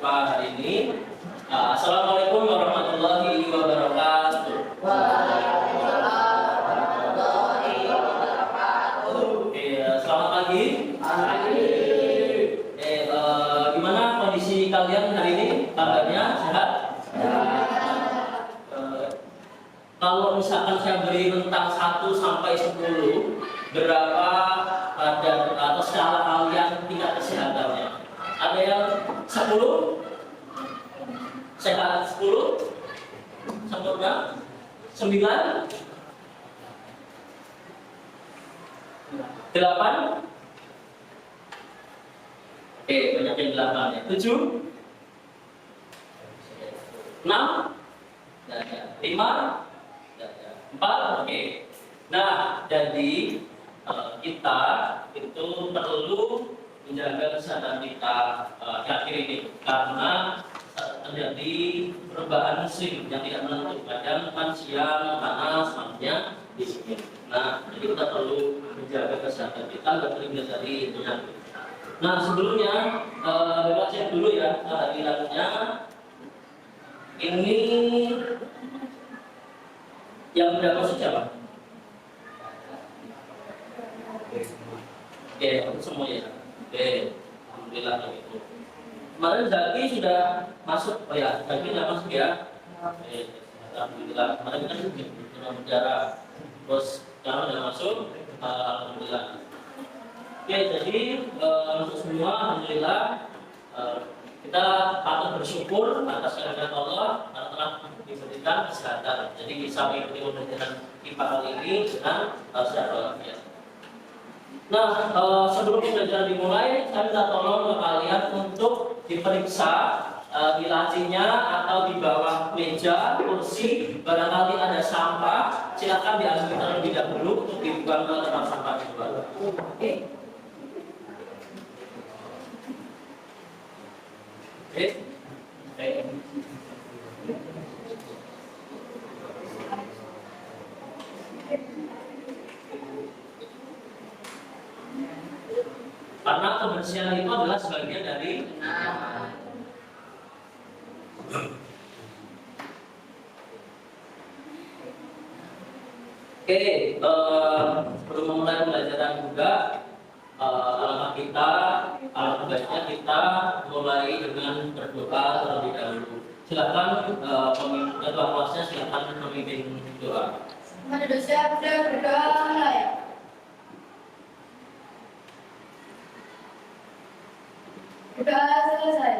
IPA hari ini. Assalamualaikum warahmatullahi wabarakatuh. Waalaikumsalam warahmatullahi wabarakatuh. Oke, selamat pagi. Gimana kondisi kalian hari ini? Kabarnya sehat? Kalau misalkan saya beri rentang 1 sampai 10, berapa atau skala kalian tingkat kesehatannya? Ada yang 10? Sehat 10? Sempurna? 9? 8? Oke, banyak yang 8 ya. 7? 6? 5? 4, oke. Nah, jadi kita itu perlu menjaga kesehatan kita akhir ini karena terjadi perubahan musim yang tidak menentu. Kadang kan siang panas, malamnya dingin. Nah, jadi kita perlu menjaga kesehatan kita agar terhindar dari penyakit. Nah, sebelumnya baca cek dulu ya kehadirannya. Ini yang udah masuk siapa? Oke, semua ya. Oke, alhamdulillah begitu. Kemarin Zaki sudah masuk, oh ya, Zaki sudah masuk ya. Oke, alhamdulillah. Kemarin kan sudah bicara, terus sekarang sudah masuk, alhamdulillah. Oke, jadi untuk semua, alhamdulillah. Kita patut bersyukur atas kehadiran Allah karena telah diberikan kesehatan. Jadi bisa mengikuti pembelajaran IPA kali ini dengan sehat walafiat. Nah, sebelum pembelajaran dimulai, saya minta tolong ke kalian untuk diperiksa di lacinya atau di bawah meja, kursi, barangkali ada sampah, silakan diambil terlebih dahulu untuk dibuang ke tempat sampah di bawah. Oke. Karena kebersihan itu adalah sebagian dari Oke, sebelum memulai pembelajaran juga alangkah kita, alangkah baiknya kita mulai dengan berdoa terlebih dahulu. Silakan ketua kelasnya silakan memimpin doa. Ada dosa berdoa mulai. Doa selesai.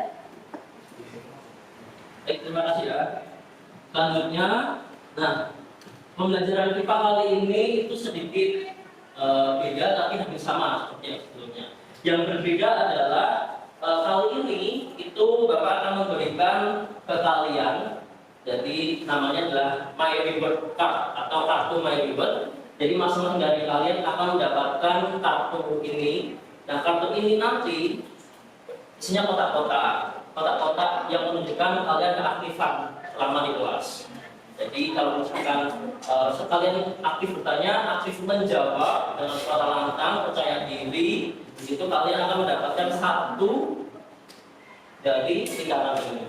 Baik, terima kasih ya. Selanjutnya, nah, pembelajaran IPA kali ini itu sedikit beda tapi hampir sama seperti yang sebelumnya. Yang berbeda adalah kali ini itu Bapak akan memberikan ke kalian, jadi namanya adalah My Reward Card atau kartu My Reward. Jadi masing-masing dari kalian akan mendapatkan kartu ini. Nah, kartu ini nanti isinya kotak-kotak yang menunjukkan kalian keaktifan selama di kelas. Jadi kalau misalkan sekalian aktif bertanya, aktif menjawab dengan suara lantang, percaya diri, di situ kalian akan mendapatkan 1 dari lingkaran ini.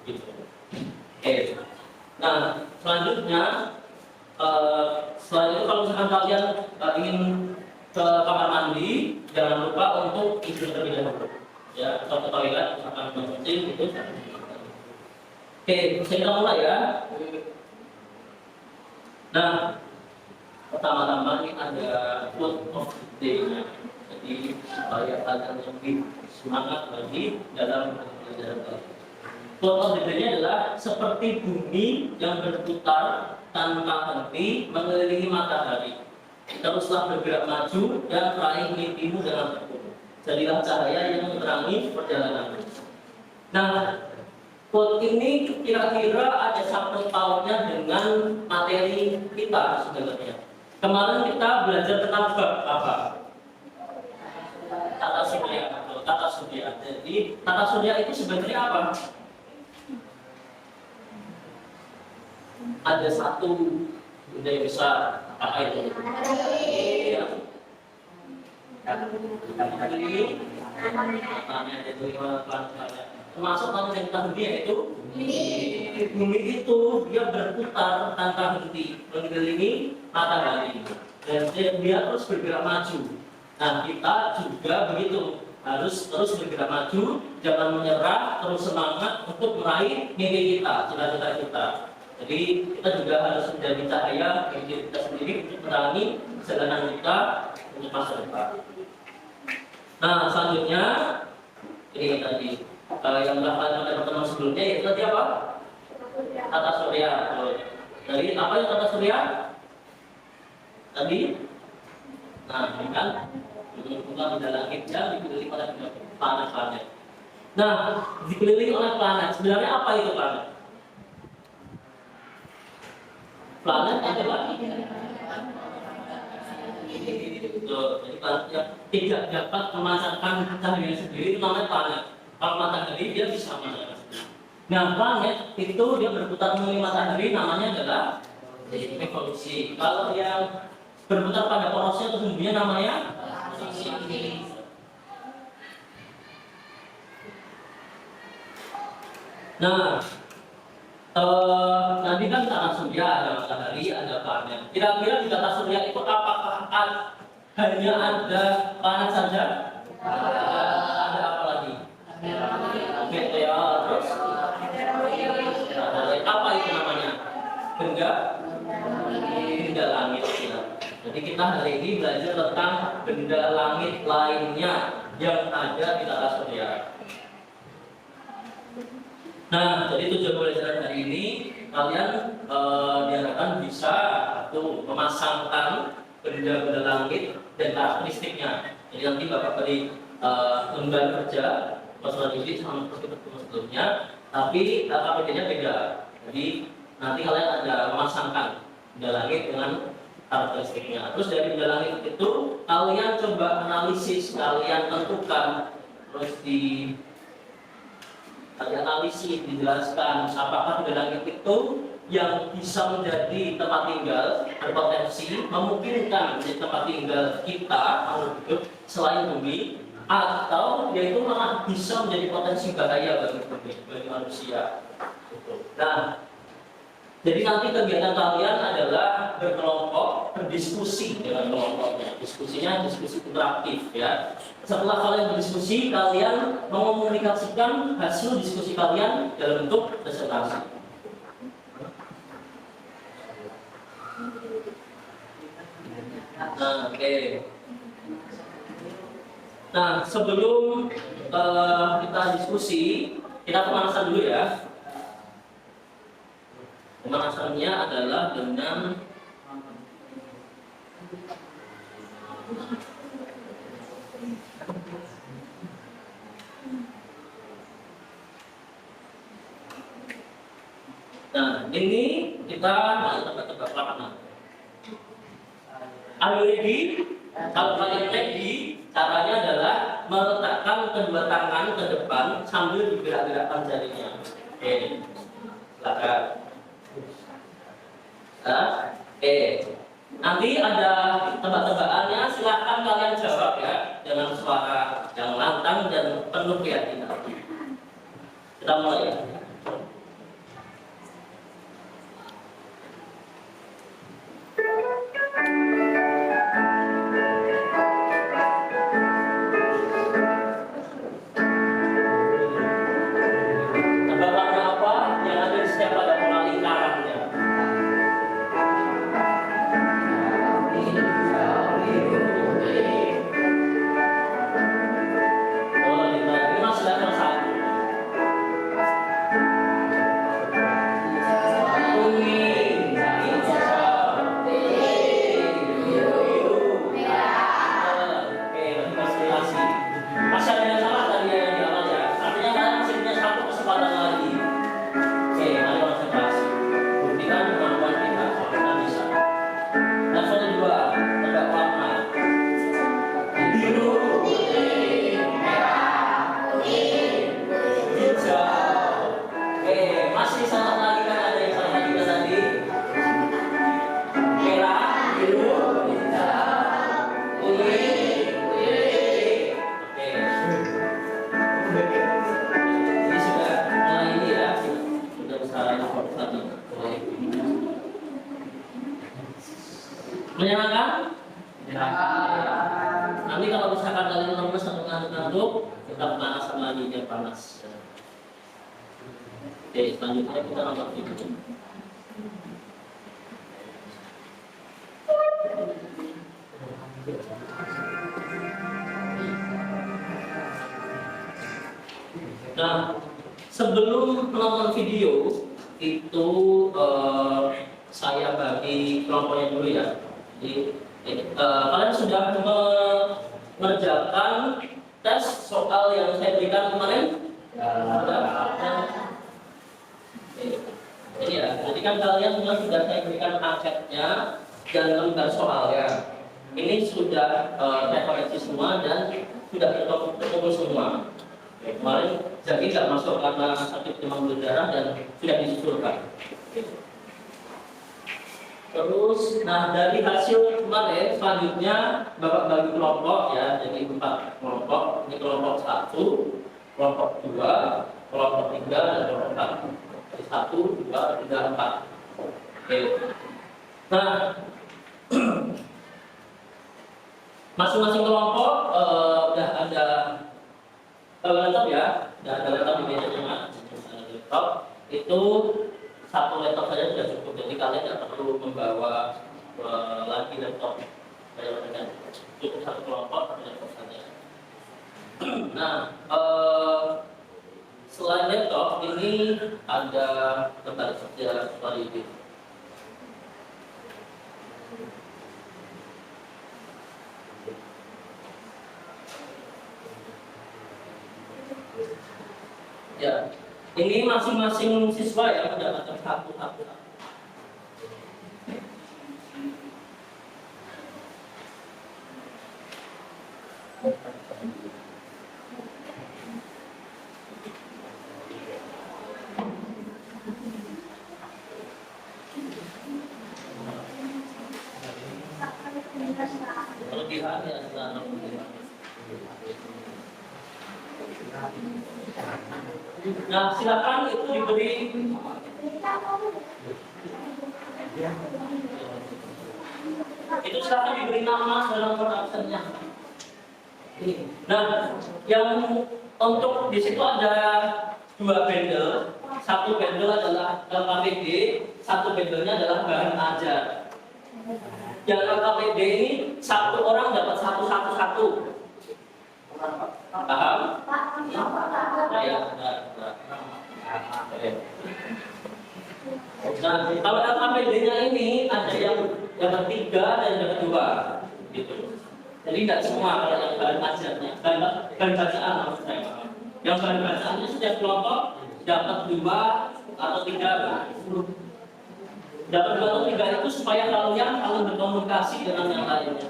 Gitu. Oke. Nah, selanjutnya, selain itu kalau misalkan kalian ingin ke kamar mandi, jangan lupa untuk izin terlebih dahulu. Ya, atau ke toilet, misalkan mencuci gitu. Oke, kita mulai ya. Nah, pertama-tama ini ada quote of the day-nya. Jadi supaya kalian lebih semangat lagi dalam pelajaran kali. Quote of the day-nya adalah seperti bumi yang berputar tanpa henti mengelilingi matahari. Teruslah bergerak maju dan raih mimpimu dengan tekun. Jadilah cahaya yang menerangi perjalananmu. Nah, quote ini kira-kira ada sangkut pautnya dengan materi kita sebenarnya. Kemarin kita belajar tentang bab apa? Tata surya. Tata surya. Jadi tata surya itu sebenarnya apa? Ada satu benda yang besar. Apa itu? Ya. Ini matanya ada 5 pelan-pelan. termasuk planet yang kita henti yaitu bumi itu dia berputar tanpa henti mengelilingi matahari dan dia terus bergerak maju. Nah kita juga begitu, harus terus bergerak maju, jangan menyerah, terus semangat untuk meraih mimpi kita, cita-cita kita. Jadi kita juga harus menjadi cahaya bagi diri kita sendiri untuk menerangi perjalanan kita untuk masa depan. Nah selanjutnya ini tadi yang dilakukan pada pertemuan sebelumnya yaitu tadi apa? Tata surya. Dari apa yang tata surya? Tadi, nah ini kan bukan benda langitnya dikelilingi oleh planet-planet. Nah dikelilingi oleh planet. Sebenarnya apa itu planet? Planet adalah jadi planet yang tidak dapat memancarkan cahaya sendiri itu namanya planet. Kalau matahari dia bisa memancarkan sendiri. Nah planet itu dia berputar mengelilingi matahari namanya adalah evolusi. Kalau yang berputar pada porosnya atau sumbunya namanya rotation. Nah nanti kan tata surya ada matahari, ada planet. Kira-kira di tata surya itu apakah hanya ada planet saja? Ada apa lagi? Meteor, terus apa itu namanya? Benda langit. Ya. Jadi kita hari ini belajar tentang benda langit lainnya yang ada di tata surya. Nah, jadi tujuan pelajaran hari ini kalian diharapkan bisa memasangkan benda-benda langit dan karakteristiknya. Jadi nanti Bapak beri lembar kerja masalah ini sama seperti pertemuan sebelumnya, tapi KPD-nya beda. Jadi nanti kalian ada memasangkan benda langit dengan karakteristiknya. Terus dari benda langit itu kalian coba analisis, kalian tentukan, terus analisis, dijelaskan apakah benda langit itu yang bisa menjadi tempat tinggal, berpotensi memungkinkan menjadi tempat tinggal kita makhluk hidup selain bumi, atau yaitu malah bisa menjadi potensi bahaya bagi manusia. Nah, jadi nanti kegiatan kalian adalah berkelompok, berdiskusi dengan kelompoknya. Diskusinya diskusi interaktif ya. Setelah kalian berdiskusi, kalian mengomunikasikan hasil diskusi kalian dalam bentuk presentasi. Nah, oke. Nah, sebelum kita diskusi, kita pemanasan dulu ya. Pemanasannya adalah dengan nah, ini kita tebak-tebak lapangan. Are you ready? Kalau kalian ready, caranya adalah meletakkan kedua tangan ke depan sambil digerak-gerakkan jarinya. Oke, silakan. Oke, nanti ada tebak-tebakannya. Silakan kalian jawab ya dengan suara yang lantang dan penuh keyakinan. Kita mulai ya. Menyenangkan? Nanti kalau misalkan kalian lemes atau ngantuk-ngantuk, tetap panasan lagi biar panas. Oke, selanjutnya kita nonton video. Nah, sebelum menonton video itu saya bagi kelompoknya dulu ya. Jadi kalian sudah mengerjakan tes soal yang saya berikan kemarin? Ini ya, jadi kan kalian semua sudah saya berikan angketnya dan lembar soalnya. Ini sudah saya koreksi semua dan sudah terkumpul semua. Kemarin Zaki nggak masuk karena sakit demam berdarah dan sudah disusulkan. Terus, nah dari hasil kemarin selanjutnya Bapak bagi kelompok ya, jadi 4 kelompok. Ini kelompok 1, kelompok 2, kelompok 3 dan kelompok 4. Jadi 1, 2, 3, 4. Oke. Nah, masing-masing kelompok udah ada laptop ya, dan ada laptop di meja tengah, laptop itu 1 laptop saja sudah cukup, jadi kalian tidak perlu membawa lagi laptop. Cukup 1 kelompok, 1 laptop saja. Nah, selain laptop ini ada lembar kerja seperti ini. Ya, ini masing-masing siswa ya mendapatkan satu. Kelebihan ya, nah, silakan itu diberi nama dalam absennya. Nah, yang untuk di situ ada 2 bundle. 1 bundle adalah LKPD, 1 bundlenya adalah bahan ajar. Yang LKPD ini 1 orang dapat 1. Paham? Ya. Nah, kalau LKPD-nya ini ada yang dapat 3 dan dapat 2, gitu. Jadi tidak semua kalau yang bahan ajarnya, bahan bacaan maksud saya. Yang bahan bacaannya setiap kelompok dapat 2 atau 3. Dapat 2 atau 3 itu supaya kalian berkomunikasi dengan yang lainnya.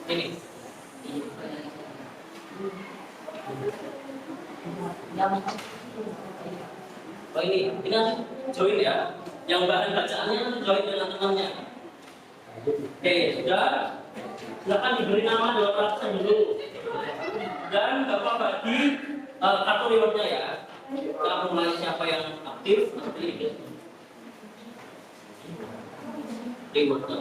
Ini. Oh ini join ya. Yang bahan bacaannya join dengan temannya. Oke, sudah. Silakan diberi nama dalam absen dulu. Dan Bapak bagi kartu rewardnya ya. Kita mulai siapa yang aktif nanti. Rewardnya.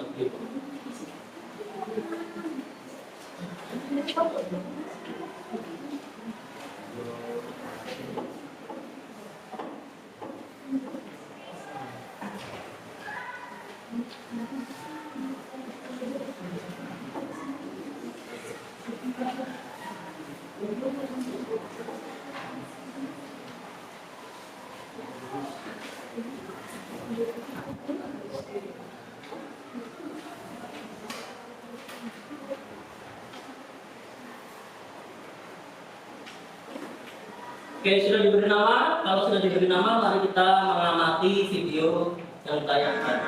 Oke, sudah diberi nama. Kalau sudah diberi nama, mari kita mengamati video yang ditayangkan.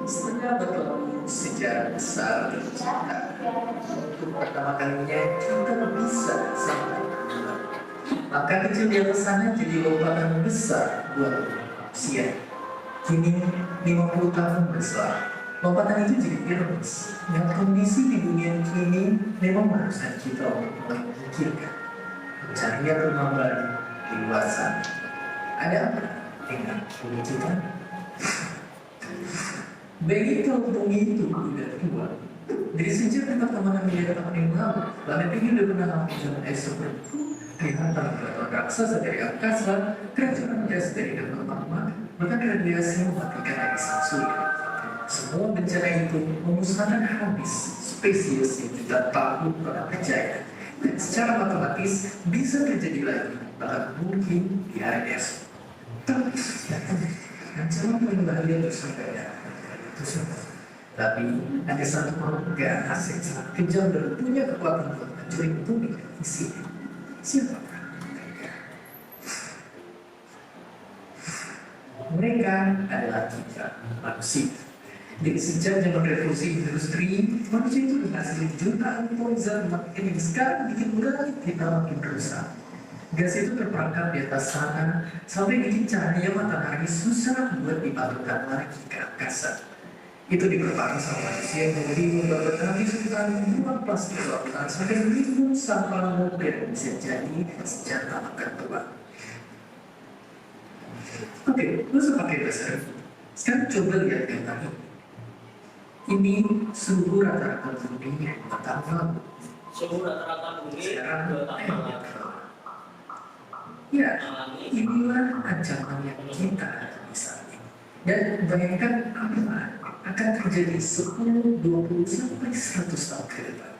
Setelah bertemu sejarah besar tercipta, untuk pertama kalinya kita bisa sampai. Maka kecil di atas sana jadi lompatan besar buat manusia. Kini 50 tahun berselang, Lompatan itu jadi ironis. Yang kondisi di dunia kini memang mengharuskan kita untuk mulai memikirkan pencarian rumah baru di luar sana. Ada apa dengan bumi kita? Begitu bumi itu udah tua. Dari sejak pertama miliar tahun yang lalu, planet ini udah pernah hampir zaman seperti dihantam batuan raksasa dari angkasa, keracunan gas dari dalam magma, bahkan radiasi mematikan dari sang surya. Semua bencana itu memusnahkan habis spesies yang kita tahu pernah berjaya, dan secara matematis bisa terjadi lagi, bahkan mungkin di hari esok. Tapi ancaman paling bahaya bersaudara itu semua. Tapi ada satu makhluk ganas yang sangat kejam dan punya kekuatan untuk mencuri bumi di sini. Siapakah mereka? Mereka adalah kita, manusia. Dari sejak zaman revolusi industri, manusia itu menghasilkan jutaan ton zat mematikan yang sekarang bikin langit kita makin rusak. Gas itu terperangkap di atas sana sampai bikin cahaya matahari susah buat dipantulkan lagi ke angkasa. Itu diperparah sama manusia yang membabat habis hutan, buang plastik lautan sampai rimbun sampah modern yang bisa jadi senjata makan tua. Oke, lu suka pakai bahasa Arab. Sekarang coba lihat data ini. Ini suhu rata-rata bumi 2 tahun lalu. Suhu rata-rata bumi Sekarang 2 tahun lalu. Ya, inilah ancaman yang kita hadapi saat ini. Dan bayangkan apa akan terjadi 10, 20, sampai 100 tahun ke depan.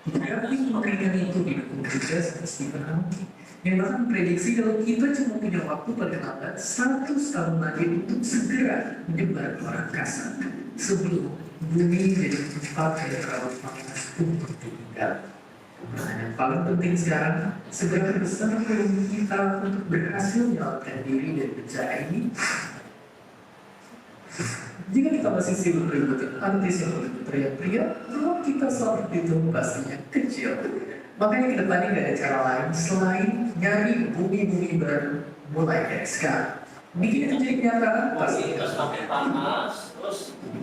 Grafik pengeringan itu didukung juga sama Stephen Hawking yang bahkan prediksi kalau kita cuma punya waktu paling lambat 100 tahun lagi untuk segera menyebar ke angkasa sebelum bumi menjadi tempat yang terlalu panas untuk ditinggal. Nah, yang paling penting sekarang segera besar peluang kita untuk berhasil menyelamatkan diri dari bencana ini. Jika kita masih sibuk mengikuti artis yang berteriak-teriak, ruang kita saat itu pastinya kecil. Makanya ke depannya nggak ada cara lain selain nyari bumi-bumi baru mulai dari sekarang. Bikin itu jadi kenyataan pasti Masih semakin panas, terus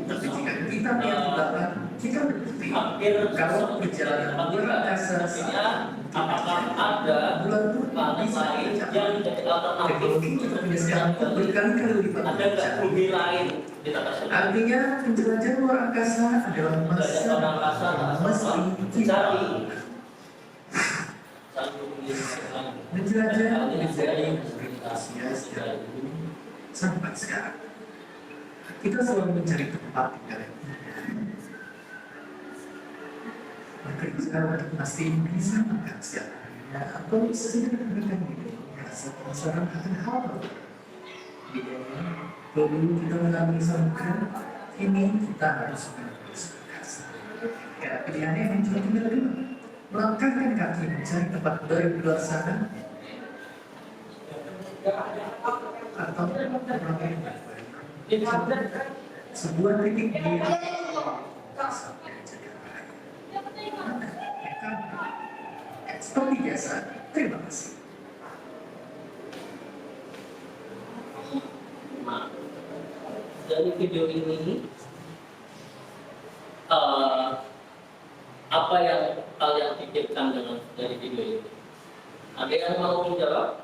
tapi jika kita lihat ke belakang, kita berbukti hampir kalau perjalanan luar angkasa artinya apakah ada bulan pun planet bisa lain tercapai. yang menjadi alternatif Teknologi kita punya sekarang pun berkali-kali lipat ada nggak berjalan. bumi lain di tata surya? Artinya penjelajahan luar angkasa adalah Penjelajahan luar angkasa adalah masa mesti kita cari. menjelajah menjadi Asia secara umum sampai sekarang. Kita selalu mencari tempat tinggal yang bekerja untuk pasti bisa makan setiap harinya atau sedikit memberikan diri merasa penasaran akan hal bedanya kalau dulu kita mengambil samudera, ini kita harus menembus angkasa. Ya, pilihannya yang cuma tinggal dulu melangkahkan kaki mencari tempat baru di luar sana atau melakukan sebuah titik di sampai Jakarta. Seperti biasa, terima kasih. Nah, dari video ini apa yang kalian pikirkan dari video ini? Ada yang mau menjawab?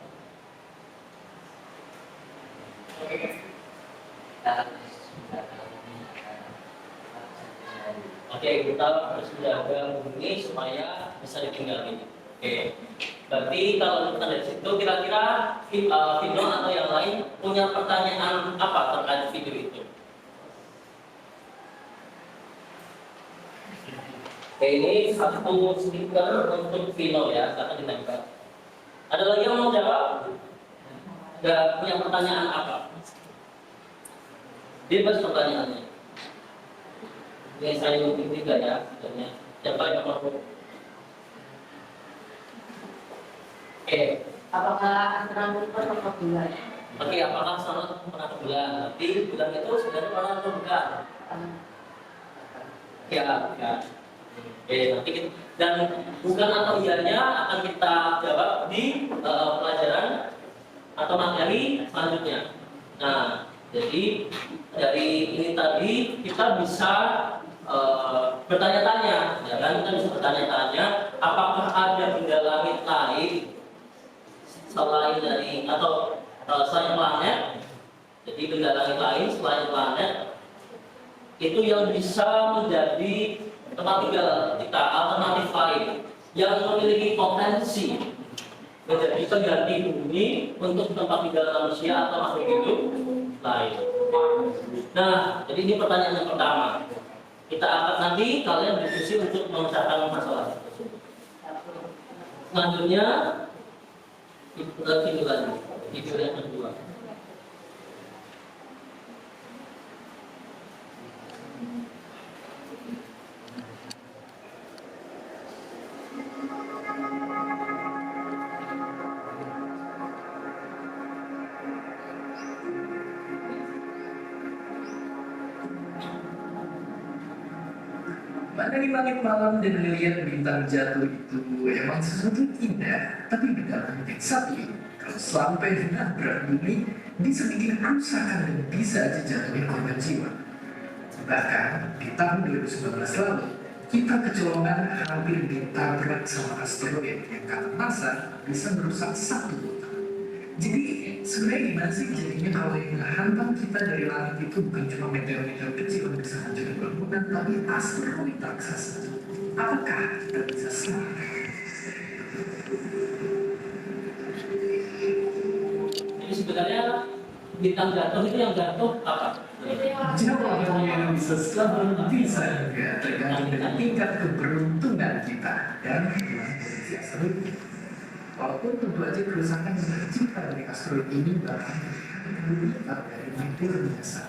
Oke, kita harus menjaga bumi supaya bisa ditinggali. Oke, berarti kalau kita dari situ kira-kira video atau yang lain punya pertanyaan apa terkait video itu? Oke, ini satu stiker untuk Vino ya, akan ditempel. Ada lagi yang mau jawab? Ada punya pertanyaan apa? Bebas pertanyaannya. Ini saya mungkin tidak ya, sebenarnya. Siapa yang mau? Oke. Apakah astronomi pernah bulan? Oke, apakah sama pernah ke bulan? Tapi bulan itu sebenarnya pernah ke bulan. Ya, ya. Oke, nanti kita, dan bukan atau iyanya akan kita jawab di pelajaran atau materi selanjutnya. Nah, jadi dari ini tadi kita bisa bertanya-tanya, ya kan? Kita bisa bertanya-tanya, apakah ada benda langit lain selain dari atau selain planet? Jadi benda langit lain selain planet itu yang bisa menjadi tempat tinggal kita, alternatif lain yang memiliki potensi menjadi pengganti bumi untuk tempat tinggal manusia atau makhluk hidup lain. Nah, jadi ini pertanyaan yang pertama. Kita angkat nanti, kalian berdiskusi untuk memecahkan masalah. Selanjutnya, video lagi, video yang kedua. Mana di langit malam dan melihat bintang jatuh itu emang sesuatu indah, tapi benar satu, kalau sampai menabrak bumi, bisa bikin kerusakan dan bisa aja jatuhin korban jiwa. Bahkan di tahun 2019 lalu, kita kecolongan hampir ditabrak sama asteroid yang kata NASA bisa merusak satu kota. Jadi sebenarnya gimana sih jadinya kalau yang menghantam kita dari langit itu bukan cuma meteor-meteor kecil yang bisa hancurin bangunan, tapi asteroid raksasa. Apakah kita bisa selamat? Jadi sebenarnya bintang jatuh itu yang jatuh apa? Jawabannya yang bisa selamat bisa juga tergantung dengan tingkat keberuntungan kita dan potensi asteroid. Walaupun tentu aja kerusakan yang tercipta dari asteroid ini bahkan lebih lipat dari meteor biasa.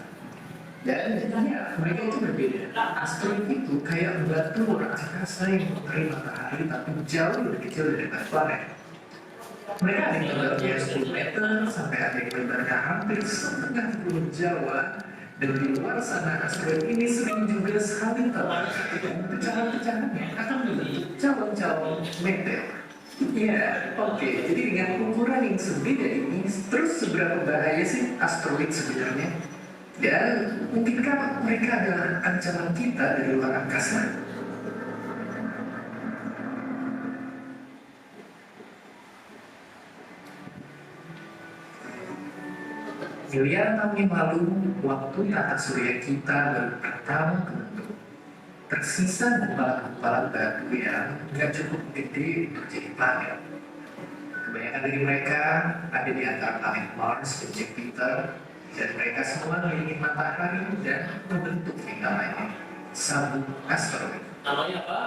Dan ya, mereka itu berbeda. Asteroid itu kayak batu luar angkasa yang mengelilingi matahari tapi jauh lebih kecil dari planet. Mereka ada yang lebarnya 10 meter sampai ada yang lebarnya hampir setengah pulau Jawa. Dan di luar sana asteroid ini sering juga saling tertarik dan pecahan-pecahannya akan membentuk calon-calon meteor. Ya, oke. Jadi dengan ukuran yang sebeda ini, terus seberapa bahaya sih asteroid sebenarnya? Dan mungkinkah mereka adalah ancaman kita dari luar angkasa? Miliaran tahun yang lalu, waktu tata surya kita baru pertama membentuk, tersisa gumpalan-gumpalan batu yang nggak cukup gede untuk jadi planet. Kebanyakan dari mereka ada di antara planet Mars dan Jupiter, dan mereka semua mengelilingi matahari dan membentuk yang namanya sabuk asteroid. Namanya apa?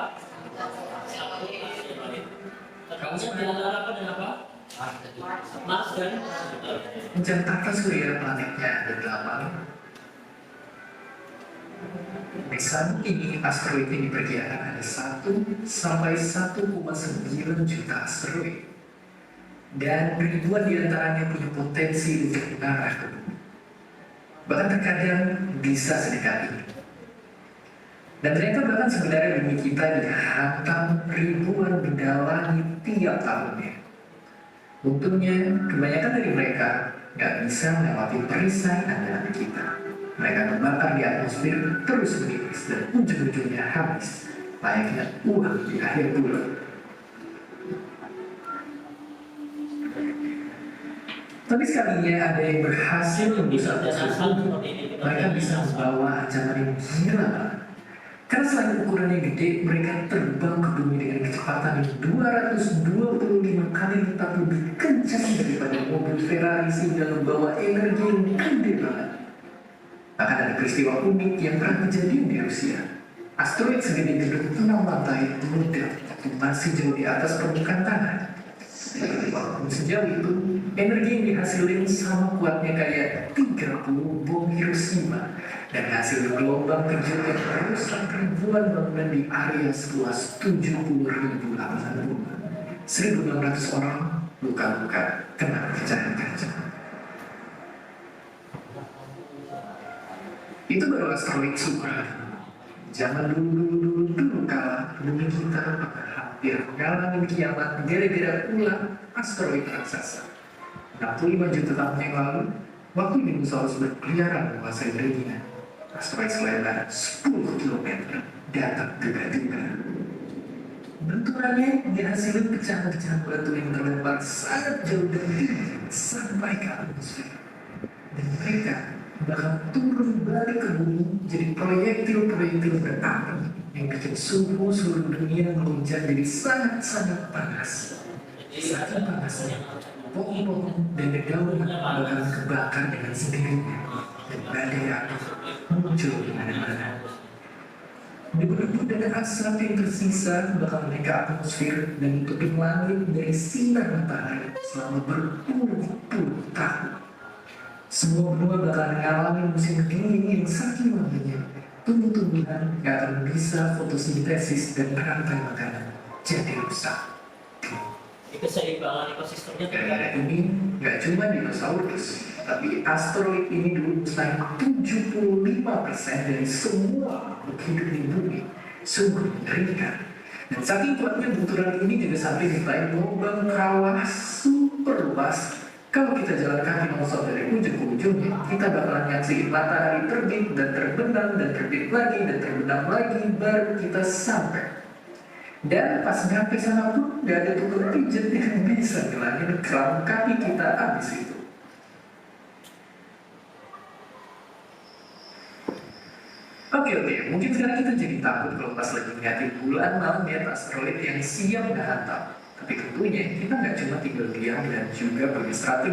Terkait di antara apa dan apa? Mars dan Jam tata surya planetnya ada 8. Di saat ini asteroid ini diperkirakan ada 1 sampai 1,9 juta asteroid. Dan ribuan diantaranya punya potensi untuk mengarah ke bumi. Bahkan terkadang bisa sedekat ini. Dan ternyata bahkan sebenarnya bumi kita dihantam ribuan benda langit tiap tahunnya. Untungnya, kebanyakan dari mereka nggak bisa melewati perisai andalan kita. Mereka terbakar di atmosfer terus menipis dan ujung-ujungnya habis, layaknya uang di akhir bulan. Tapi sekalinya ada yang berhasil membesar tersebut, mereka bisa membawa ancaman yang gila. Karena selain ukurannya gede, mereka terbang ke bumi dengan kecepatan yang 225 kali lipat lebih kencang daripada mobil Ferrari sehingga membawa energi yang gede banget. Bahkan ada peristiwa unik yang pernah kejadian di Rusia. Asteroid segede gedung 6 lantai meledak waktu masih jauh di atas permukaan tanah. Walaupun sejauh itu, energi yang dihasilin sama kuatnya kayak 30 bom Hiroshima dan hasil gelombang kejut yang merusak ribuan bangunan di area seluas 70.000 lapangan rumah. 1.600 orang luka-luka kena pecahan kaca. Itu baru asteroid super. Zaman dulu kala bumi kita hampir mengalami kiamat gara-gara ulah asteroid raksasa. 65 juta tahun yang lalu, Waktu dinosaurus berkeliaran menguasai dunia, asteroid selebar 10 km datang tiba-tiba. Benturannya dihasilkan pecahan-pecahan batu yang terlempar sangat jauh dan tinggi sampai ke atmosfer. Dan mereka bakal turun balik ke bumi jadi proyektil-proyektil berapi yang bikin suhu seluruh dunia melonjak jadi sangat-sangat panas. Saking panasnya, pohon-pohon dan dedaunan bakalan kebakar dengan sendirinya dan badai api muncul di mana-mana. Debu-debu dan asap yang tersisa bakal naik ke atmosfer dan nutupin langit dari sinar matahari selama berpuluh-puluh tahun. Semua benua bakal mengalami musim dingin yang saking lamanya. Tumbuh-tumbuhan gak akan bisa fotosintesis dan rantai makanan jadi rusak. Keseimbangan ekosistemnya Gara-gara ini gak cuma dinosaurus, tapi asteroid ini dulu selain 75% dari semua makhluk hidup di bumi. Sungguh mengerikan. Dan saking kuatnya benturan ini juga sampai nyiptain lubang kawah super luas. Kalau kita jalan kaki nongkrong dari ujung ke ujungnya, kita bakalan nyaksiin matahari terbit dan terbenam dan terbit lagi dan terbenam lagi baru kita sampai. Dan pas nyampe sana pun gak ada tukang pijet yang bisa ngilangin kram kaki kita abis itu. Oke, mungkin sekarang kita jadi takut kalau pas lagi ngeliatin bulan malam lihat asteroid yang siap menghantam. Tapi tentunya kita nggak cuma tinggal diam dan juga beristirahat.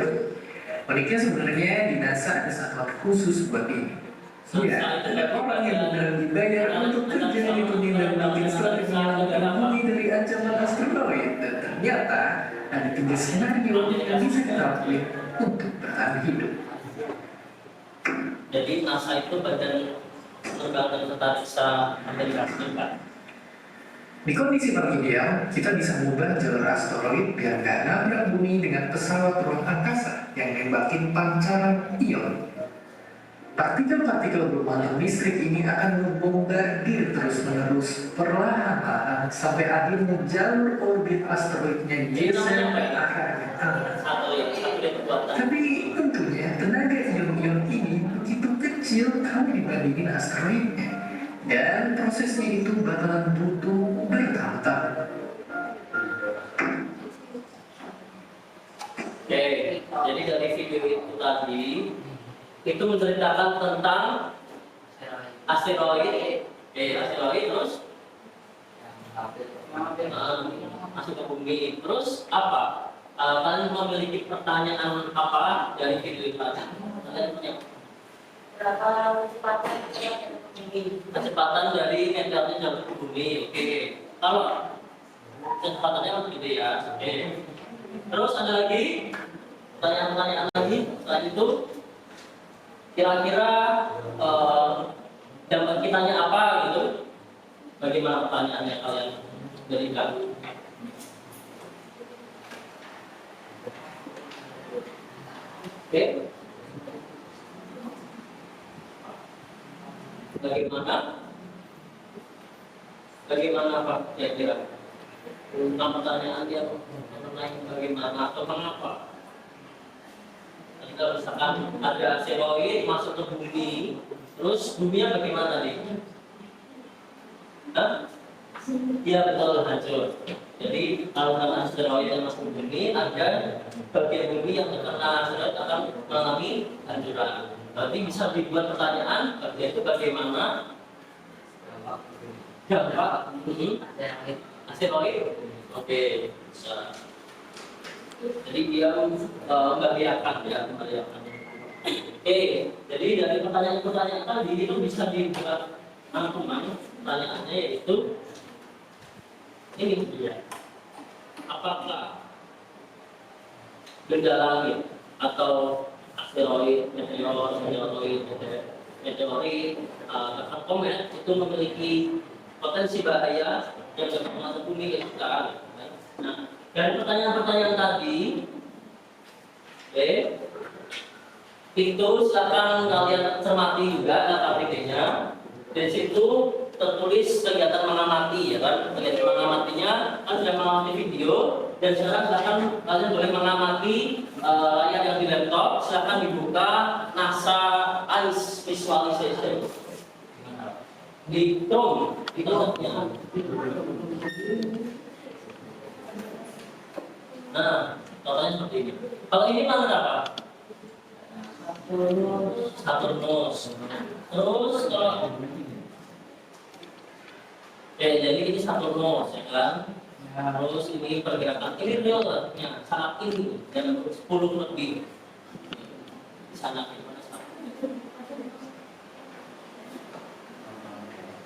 Uniknya sebenarnya di NASA ada satuan khusus buat ini. Iya, ada orang yang benar dibayar untuk kerja di bumi dan bikin strategi menyelamatkan bumi dari ancaman asteroid. Dan ternyata ada 3 skenario yang bisa kita lakuin untuk bertahan hidup. Jadi NASA itu badan penerbangan antariksa Amerika Serikat. Di kondisi paling ideal, kita bisa mengubah jalur asteroid biar nggak nabrak bumi dengan pesawat ruang angkasa yang nembakin pancaran ion. Partikel-partikel berwarna listrik ini akan membombardir terus-menerus perlahan-lahan sampai akhirnya jalur orbit asteroidnya geser ke arah yang aman. Tapi tentunya tenaga ion-ion ini begitu kecil kalau dibandingin asteroidnya. Dan prosesnya itu bakalan butuh bertahun-tahun. Oke, jadi dari video itu tadi itu menceritakan tentang asteroid, terus masuk ke bumi, terus apa? Kalian memiliki pertanyaan apa dari video itu tadi? Kalian punya Berapa kecepatan dari meteornya jatuh ke bumi? Oke, kalau kecepatannya begitu ya. Oke. Terus ada lagi pertanyaan-pertanyaan lagi selain itu. Kira-kira dampak kitanya apa gitu? Bagaimana pertanyaannya kalian berikan? Oke. Bagaimana Pak kira-kira? Tentang pertanyaan yang mengenai bagaimana atau mengapa? Kalau misalkan ada asteroid masuk ke bumi, terus buminya bagaimana nih? Hah? Iya betul, hancur. Jadi kalau ada asteroid yang masuk ke bumi, ada bagian bumi yang terkena asteroid akan mengalami hancuran. Berarti bisa dibuat pertanyaan, yaitu bagaimana dampak asteroid? Oke, bisa. Jadi dia membahayakan ya, membahayakan. Oke, jadi dari pertanyaan-pertanyaan tadi itu bisa dibuat rangkuman pertanyaannya yaitu ini dia. Apakah benda langit atau asteroid, meteorit, bahkan komet itu memiliki potensi bahaya yang dapat masuk bumi ke sekitar. Nah, dari pertanyaan-pertanyaan tadi, itu silakan kalian cermati juga KPD-nya. Di situ tertulis kegiatan mengamati, ya kan? Kegiatan mengamatinya kan sudah mengamati video, dan sekarang silakan kalian boleh mengamati layar yang dilempar. laptop, silahkan dibuka NASA Ice Visualization di Chrome, itu ya. Nah, contohnya seperti ini. Kalau ini planet apa? Saturnus. Terus kalau jadi ini Saturnus ya kan? Terus ini pergerakan ini real ya, saat ini jam 10 lebih di sana gimana saat ini.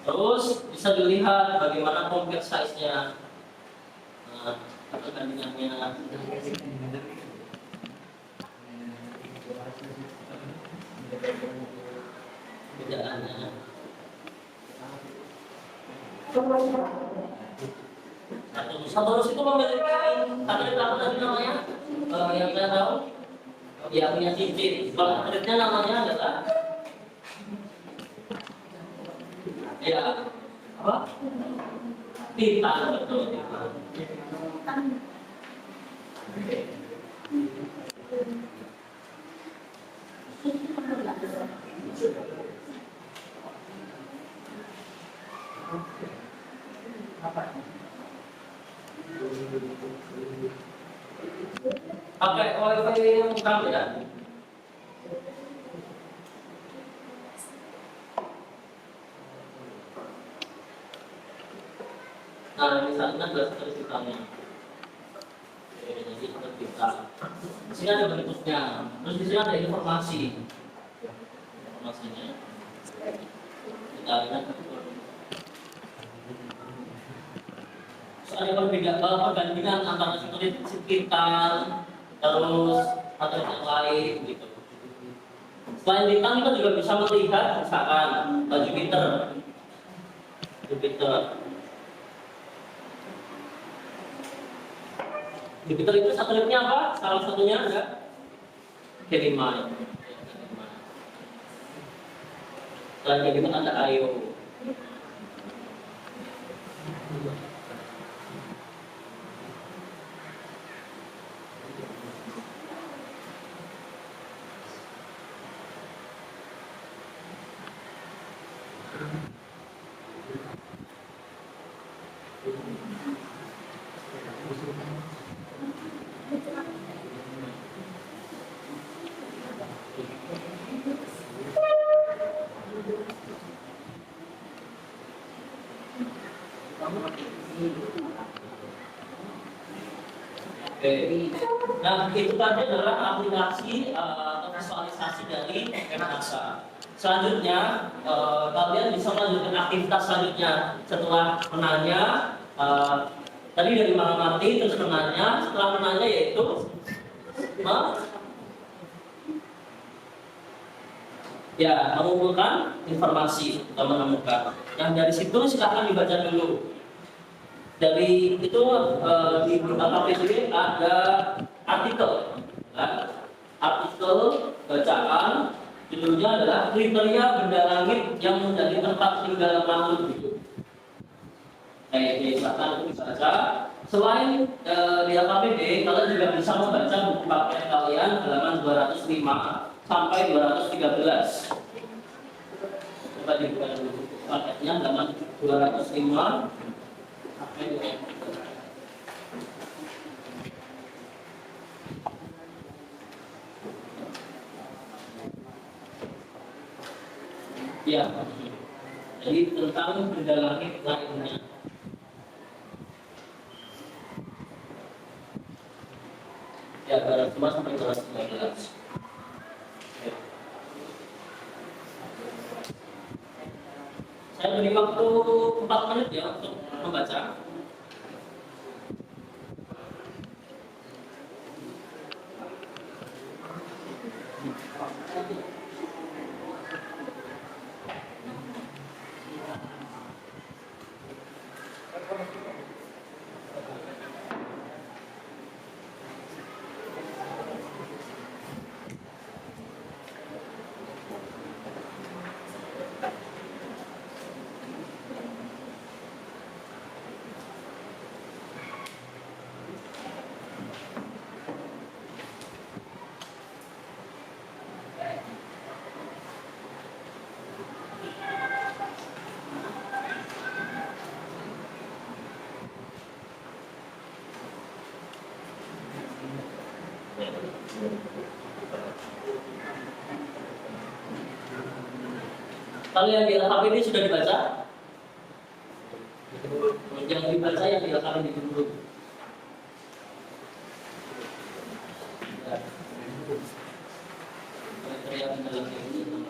Terus bisa dilihat bagaimana compare size-nya, perbandingannya. Perbedaannya. Saturnus itu memiliki satelit apa tadi namanya? Yang saya tahu, ya punya cincin. Kalau satelitnya namanya adalah, ya apa? Titan, betul. Titan. Pakai wifi yang kamu ya? Nah, misalnya adalah sertifikatnya. Jadi sertifikat. Di sini ada bentuknya. Terus di sini ada informasi. Informasinya. Kita lihat. Terus ada perbandingan antara satelit sekitar, terus atau yang lain gitu. Selain bintang kita juga bisa melihat misalkan Jupiter. Jupiter itu satelitnya apa? Salah satunya ada K5. Selain K5 ada Io. Oke. Nah, itu tadi adalah aplikasi atau visualisasi dari NASA. Selanjutnya, kalian bisa melanjutkan aktivitas selanjutnya setelah menanya. Tadi dari mengamati, terus menanya. Setelah menanya yaitu mengumpulkan informasi atau menemukan. Yang dari situ silahkan dibaca dulu. Dari itu di KPSD ada artikel, artikel bacaan, judulnya adalah kriteria benda langit yang menjadi tempat tinggal makhluk hidup. Silahkan dibaca. Selain di KPD, kalian juga bisa membaca buku paket kalian halaman 205 sampai 213. Coba dibuka dulu buku paketnya halaman 205. Ya, jadi tentang benda langit lainnya. Ya, barang cuma sampai 213. Saya beri waktu 4 menit ya untuk membaca. Kalau yang di LKPD sudah dibaca? Yang dibaca yang di LKPD dulu. Kriteria dalam ini.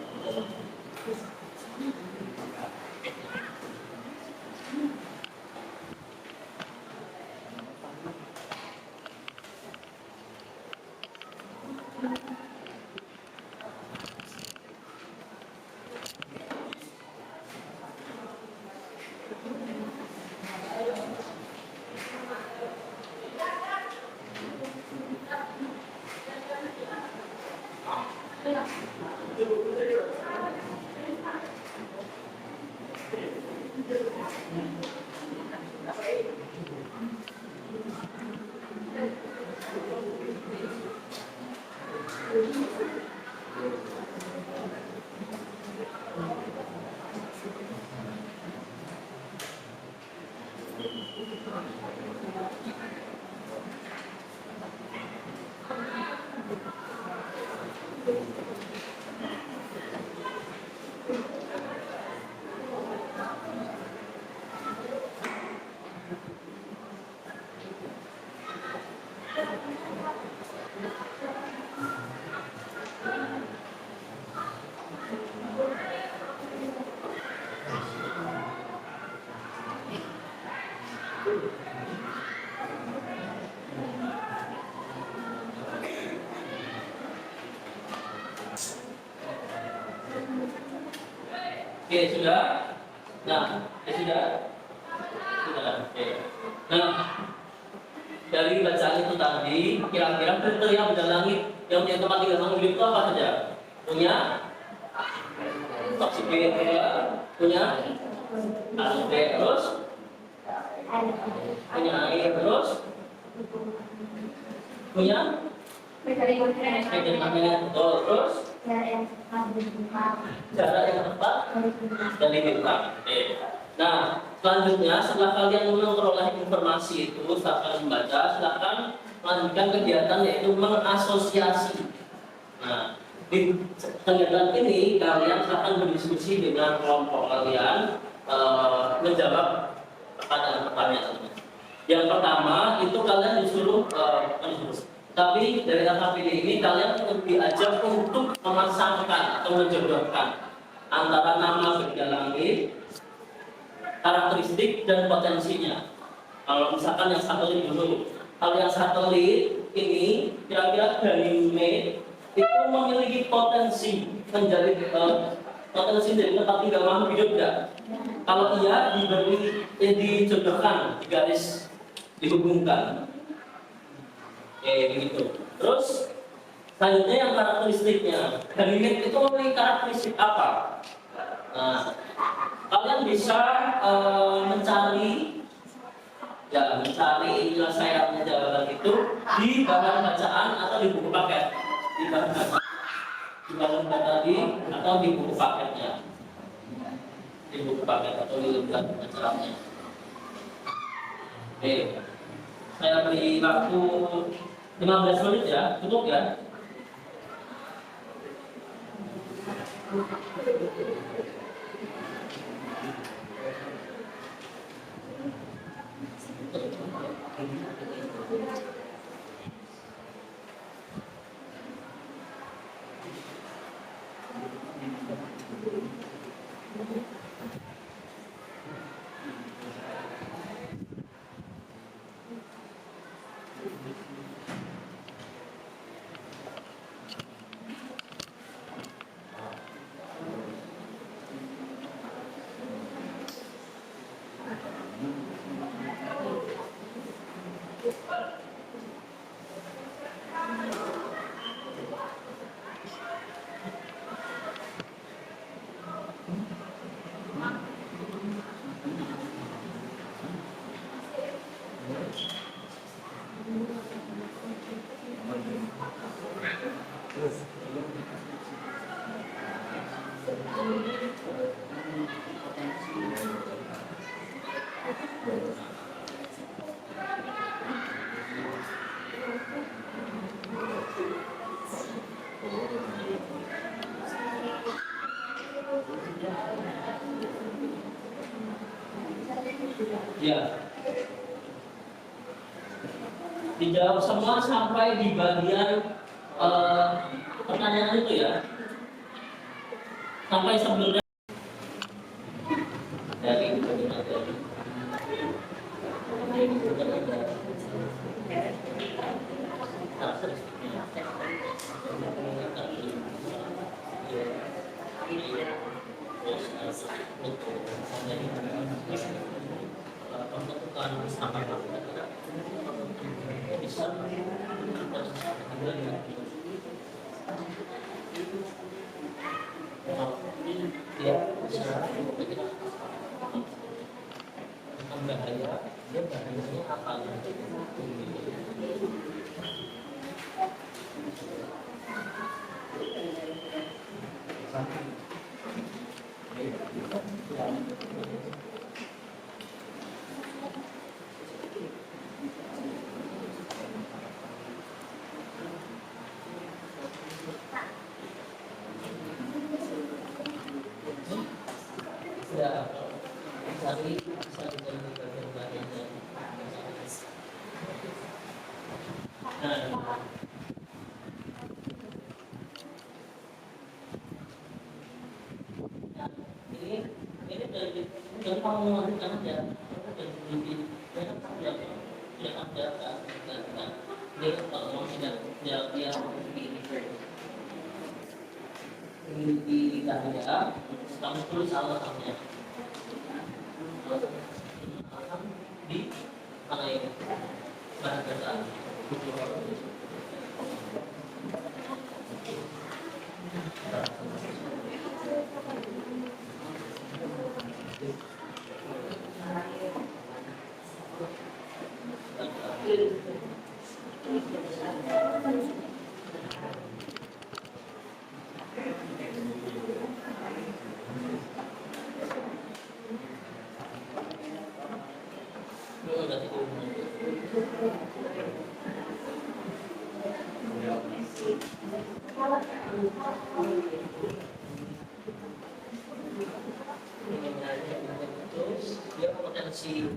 Oke, sudah. Nah, sudah. Oke. Nah, dari bacaan itu tadi, kira-kira kriteria benda langit yang punya tempat tinggal makhluk hidup itu apa saja? Punya oksigen, punya ATP, terus punya air, terus punya medan magnet, betul, terus jarak yang tepat dari bintang. Oke. Nah, selanjutnya setelah kalian memperoleh informasi itu, setelah membaca, silakan melanjutkan kegiatan yaitu mengasosiasi. Nah, di kegiatan ini kalian akan berdiskusi dengan kelompok kalian, menjawab pertanyaan-pertanyaan. Yang pertama itu kalian disuruh, tapi dari LKPD ini kalian diajak untuk memasangkan atau menjodohkan antara nama benda langit, karakteristik dan potensinya. Kalau misalkan yang satelit dulu, kalau yang satelit ini kira-kira Ganymede itu memiliki potensi menjadi potensi dari tempat tinggal makhluk hidup enggak? Kalau iya dijodohkan, digaris dihubungkan. Begitu. Terus selanjutnya yang karakteristiknya, Ganymede itu memiliki karakteristik apa? Nah, kalian bisa mencari penyelesaiannya jawaban itu di bahan bacaan atau di buku paket, di bahan tadi atau di buku paketnya, di buku paket atau di lembar bacanya. Oke, saya beri waktu 15 menit ya, cukup ya? Ya, dijawab semua sampai di bagian pertanyaan itu ya. Sampai sebelumnya dari bahayanya apa? Ya, cari bisa dari bagian-bagian dari ini dari kamu lanjutkan aja dia kan ada dia kalau mau dia di karya kamu tulis alasannya di mana ini bahan bacaan dia potensi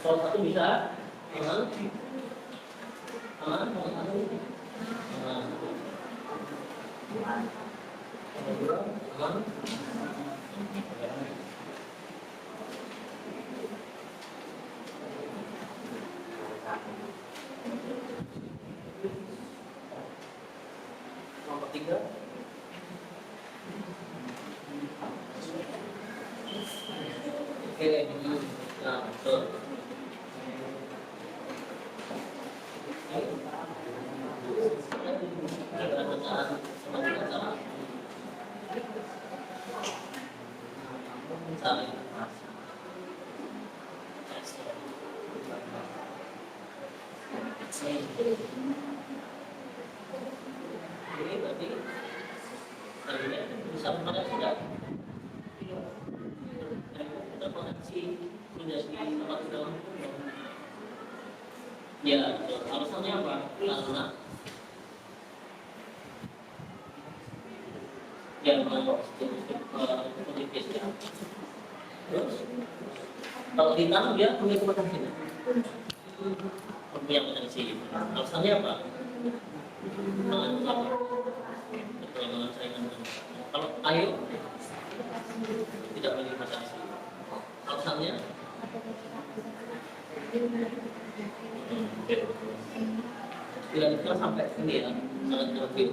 salah satu bisa aman nomor 3 oke nah betul ini berarti tadinya bisa pada tidak ada potensi menjadi tempat dalam ya alasannya apa karena yang mau politis ya terus kalau ditanam dia punya potensi punya potensi alasannya apa dengan apa perkembangan saingan kalau air tidak memiliki potensi alasannya bila kita sampai sini ya sangat lebih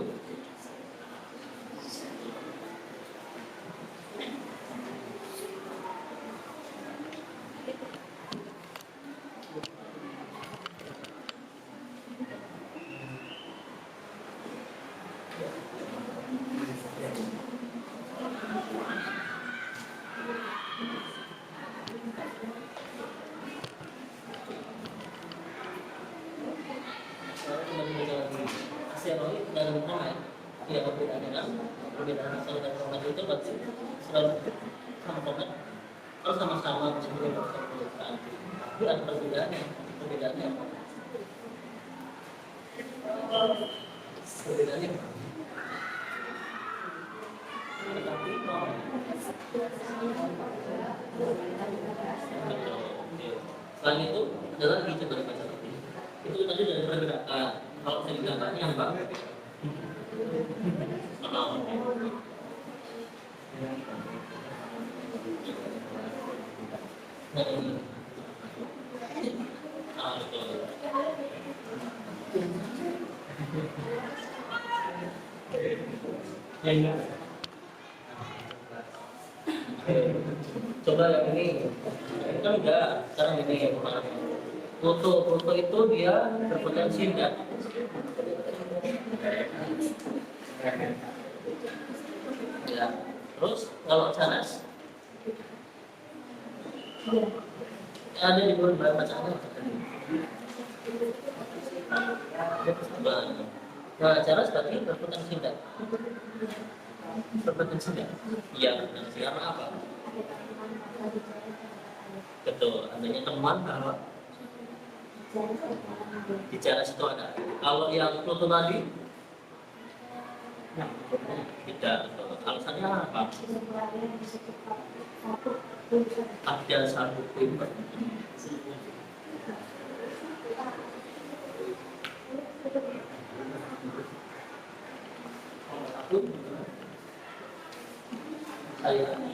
steroid dan hormon. Ya, perbedaan sel dan hormon itu berarti selalu sama hormon kalau sama-sama sebelum perkembangan. Tapi ada perbedaannya. Perbedaannya apa? Perbedaannya apa? Tetapi selain itu adalah hijau dari baca itu tadi dari perbedaan. Kalau saya gambarnya apa? Nah ini, betul. Coba yang ini kan enggak, sekarang ini yang kemarin. Foto itu dia berpotensi enggak? Ya. Terus kalau canas ada di bulan berapa canas? Nah, canas berarti berpotensi enggak? Berpotensi enggak? Iya, berpotensi karena apa? Betul, adanya temuan kalau di canas itu ada. Kalau yang Pluto tadi tidak, alasannya apa? Ada satu tim. Saya nanti.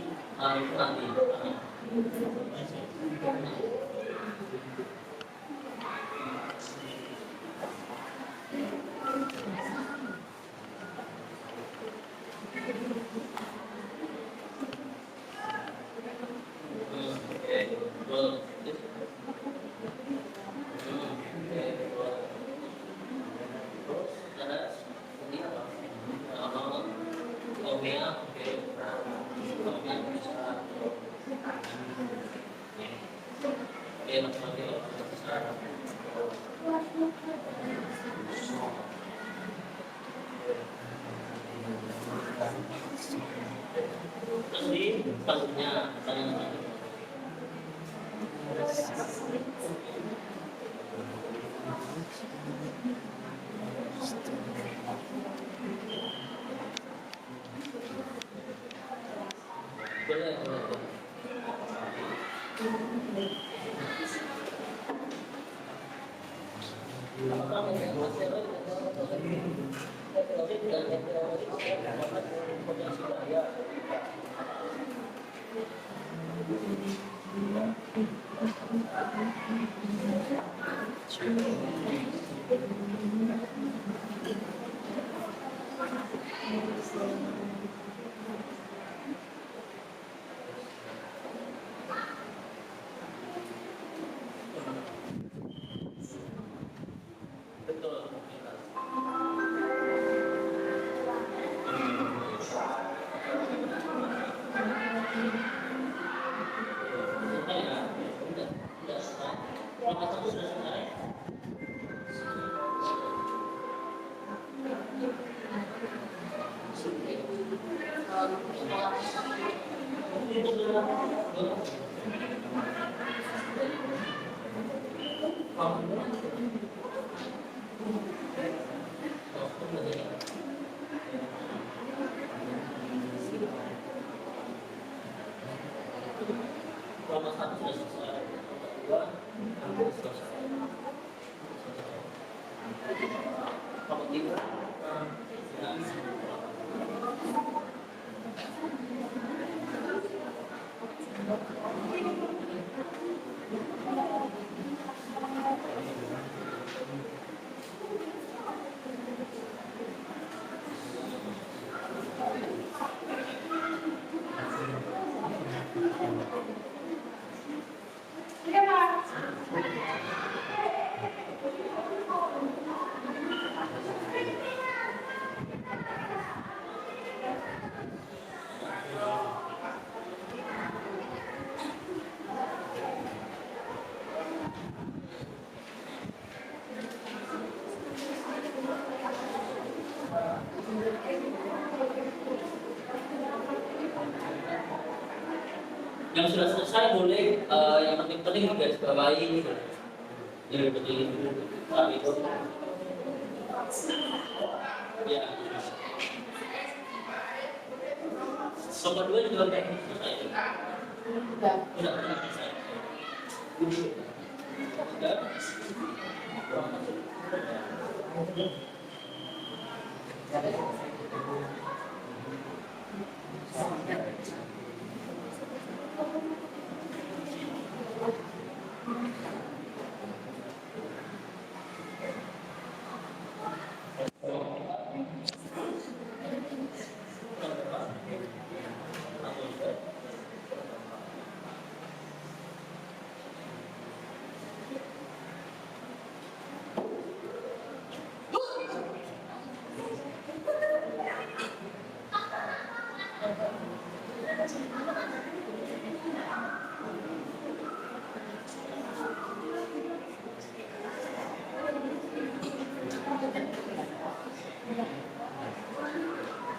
Yang sudah selesai boleh yang penting-penting garis bawahi gitu. Jadi betul tapi itu ya. Nomor 2 juga udah selesai. Udah selesai. Udah.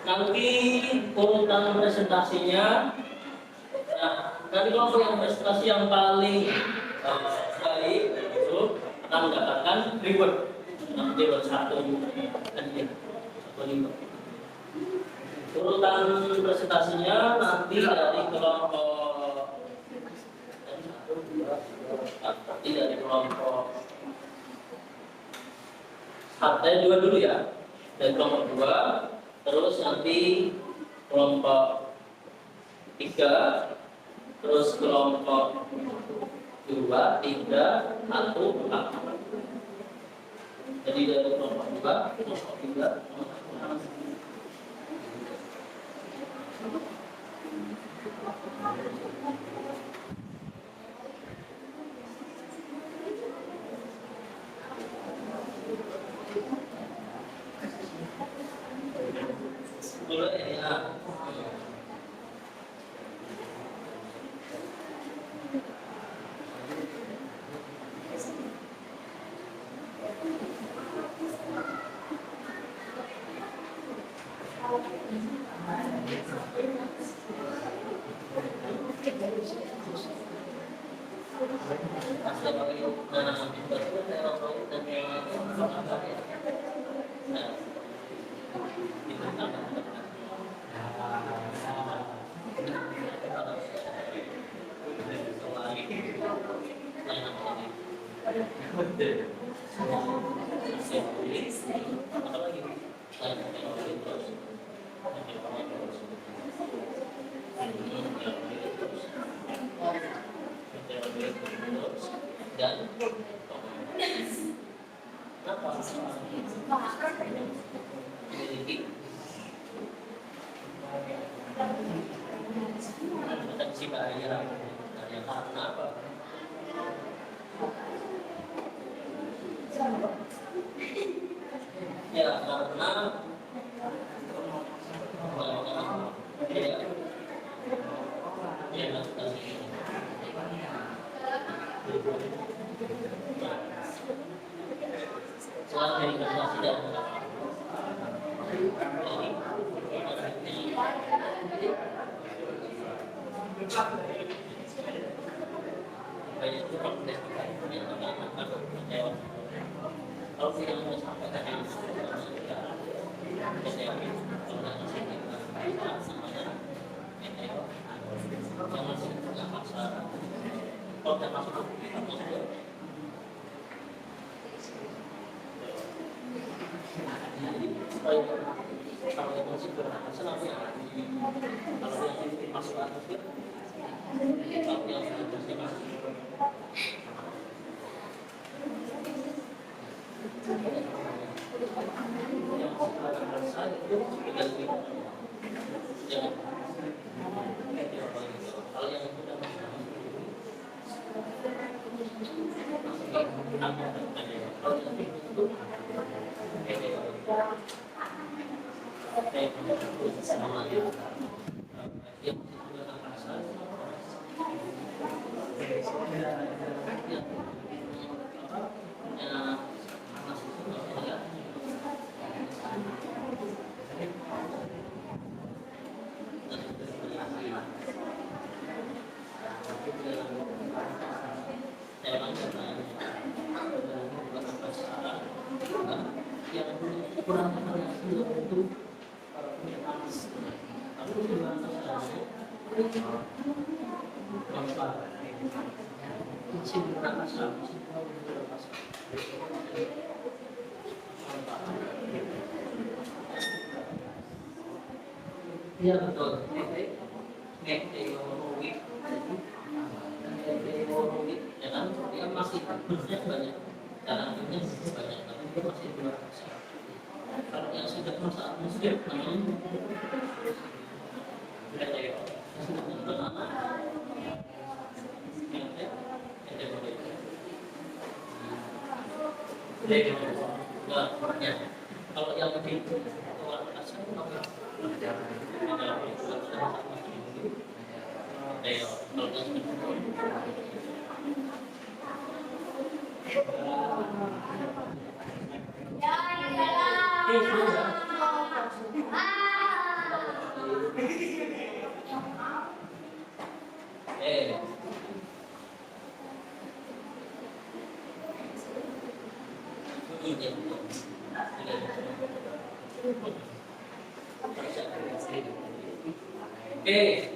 Nanti urutan presentasinya, nah nanti kelompok yang presentasi yang paling baik itu akan mendapatkan reward. Nanti reward 1 1 urutan presentasinya nanti dari kelompok dua dulu ya, dari kelompok 2. Terus nanti kelompok 3, terus kelompok 2, 3, 1, 4. Jadi dari kelompok 2, kelompok 3, kelompok 4. Boleh ya. Dan memiliki potensi bahaya karena apa? Ya karena selain dari prestasi dan kalau tidak mau sampai tadi kalau yang masih berhasil kalau yang masuk atas kalau yang sudah masih kalau yang sudah kurang variasi untuk punya panas. Tapi di luar sana gampang. Kecil berapa sah? Berapa sah? Iya betul. Ya kan? Dia masih bentuknya banyak, cadangannya banyak, tapi dia masih luar biasa. Kalau yang sudah masa atmosfer namanya meteor. Yang sudah bentuk anak kalau yang lebih luar biasa Oke,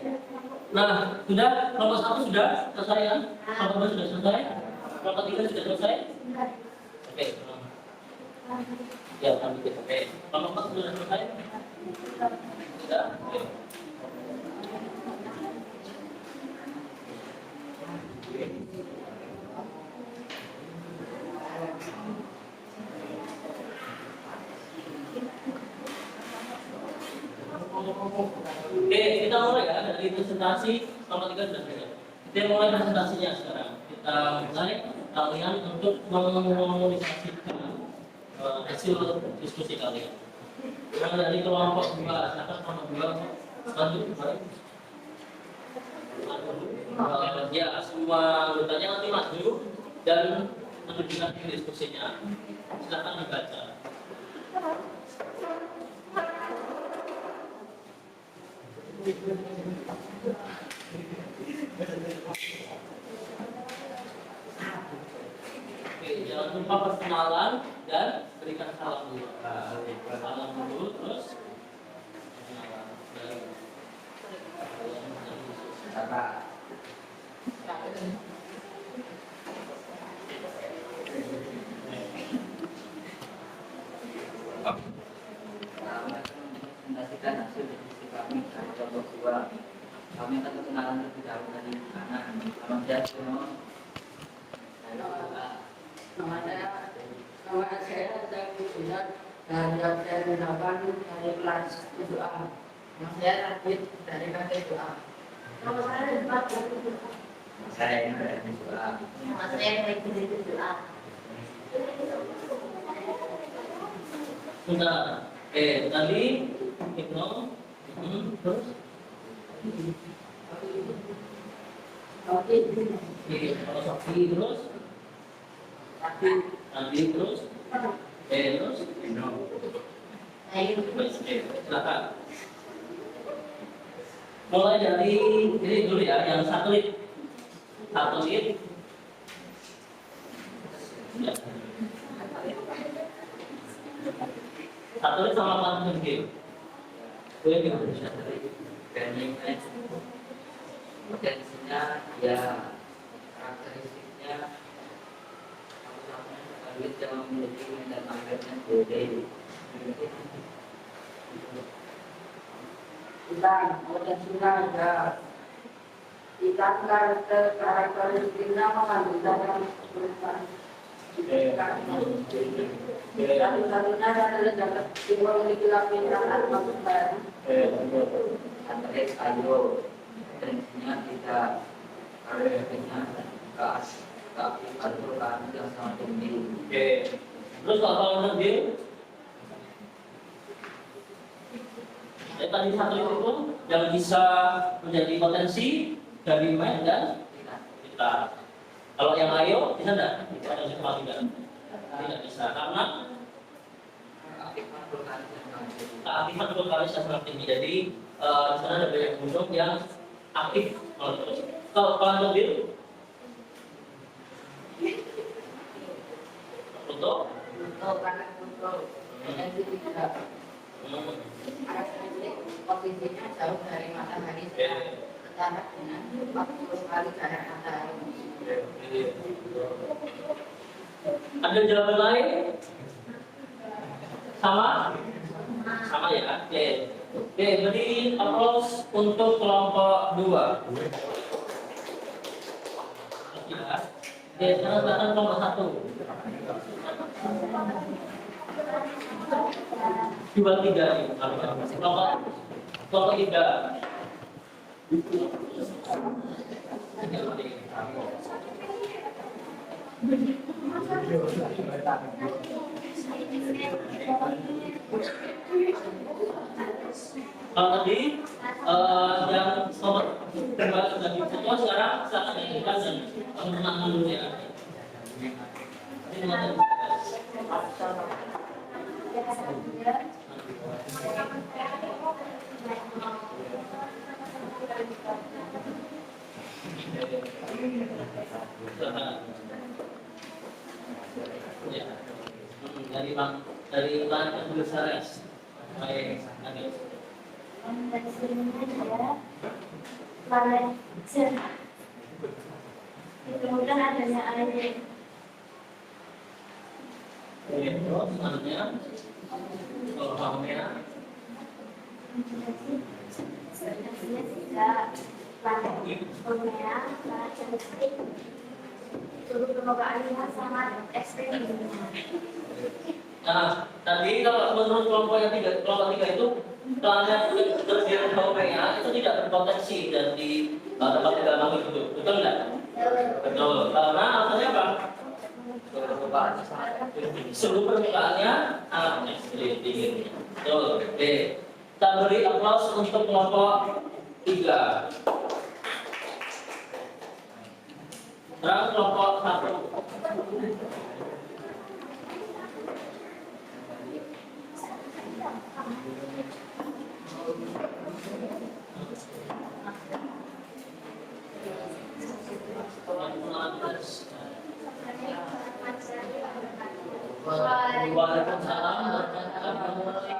nah sudah kelompok 1 sudah selesai kan? Kelompok 2 sudah selesai, kelompok 3 sudah selesai. Oke, ya kami kita. Oke, kelompok 4 sudah selesai. Sudah. Oke. Oke, kita mulai ya dari presentasi kelompok 3 sudah selesai. Kita mulai presentasinya sekarang. Kita mulai kalian untuk mengomunikasikan hasil diskusi kalian. Yang dari kelompok 2, silakan kelompok 2 lanjut kemarin. Ya, semua anggotanya nanti maju dan menunjukkan diskusinya. Silakan dibaca. Oke, jangan lupa perkenalan dan berikan salam dulu. Salam dulu, terus perkenalan. Presentasikan hasil diskusi kami dari kelompok 2. Kami akan perkenalan terlebih dahulu dari anak. Nama saya Jono. Nama saya Zaki Sinar dan yang saya gunakan dari kelas 7A. Yang saya Radit dari kelas 7A. Nama saya Rizbat dari 7A. Saya yang dari kedua. Nama saya Regi dari 7A. Sudah. Oke, tadi Ibnu, terus Oke. kalau Sofi terus nanti terus terus silakan. Mulai dari ini dulu ya, yang satelit. Satelit. Ya. Satelit sama quantum game. Boleh Indonesia. Potensinya ya karakteristiknya satelit yang memiliki medan magnetnya gede. Kita potensinya ada kita karakteristiknya mengandung perubahan. Satu-satunya adalah dapat dimiliki lapisan maksud baru. Satelit ayo potensinya tidak karakteristiknya keaktifan permukaan yang sangat tinggi. Oke. Terus kalau nanti tadi satelit itu yang bisa menjadi potensi dari main dan kita. Kalau yang ayo bisa enggak? Potensi kembali tidak bisa karena keaktifan permukaan yang sangat tinggi. Jadi di sana ada banyak gunung yang aktif terus. Kalau mobil untuk Potensi 3. Arah transit posisinya jauh dari matahari setara dengan 40 kali jarak matahari. Ada jawaban lain? Sama? Sama ya? Oke. Oke, beri aplaus untuk kelompok 2. Ya. Oke, sekarang silakan kelompok 1. 2, 3 nih. Kelompok 3. Kalau tadi yang nomor kembali sudah difoto, sekarang silakan ditunjukkan dan teman-teman dulu ya. Ini teman-teman. Ya. Dari Bang Sares. Baik, Agil. Dari sininya dia planet cerah. Ditemukan adanya air. Terus selanjutnya kalau paham Sebenarnya tidak planet Umea, planet cantik. Suhu permukaannya sangat ekstrim. Nah, tadi kalau menurut kelompok 3 itu planet bergerak Haumea itu tidak berpotensi dari tempat tinggal kami itu, betul nggak? Betul. Karena alasannya apa? Seluruh permukaannya tinggi. Betul. Oke. Kita beri aplaus untuk kelompok 3. Sekarang kelompok 1. Waalaikumsalam warahmatullahi wabarakatuh.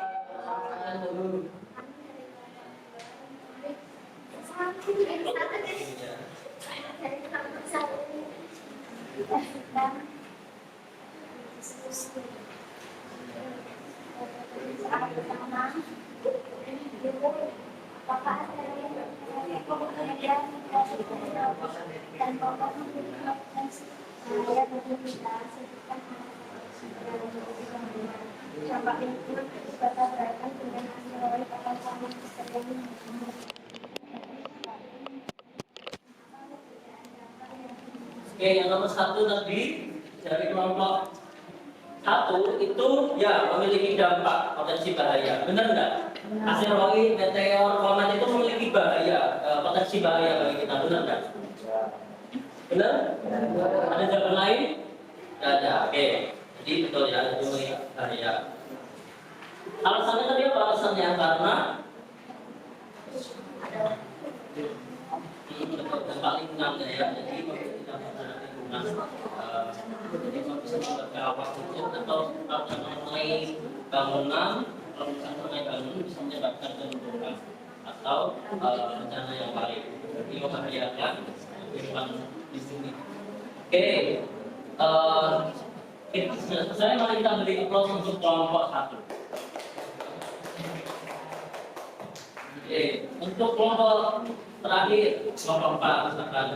Oke, yang nomor 1 tadi dari kelompok 1 itu ya memiliki dampak potensi bahaya, benar nggak? Asteroid, meteor, komet itu memiliki bahaya, potensi bahaya bagi kita, benar nggak? Benar? Ada jawaban lain? Nggak ada. Oke, jadi betul ya, itu memiliki bahaya. Alasannya tadi apa alasannya? Karena dampak lingkungan ya, jadi kita lingkungan, jadi kalau bisa membuat kawah hujan atau mengenai bangunan, kalau misalnya mengenai bangunan bisa menyebabkan kerusakan atau bencana yang lain, jadi membahayakan kehidupan di sini. Oke, sudah selesai, mari kita beri aplaus untuk kelompok 1. Oke, untuk kelompok terakhir, kelompok 4, silakan.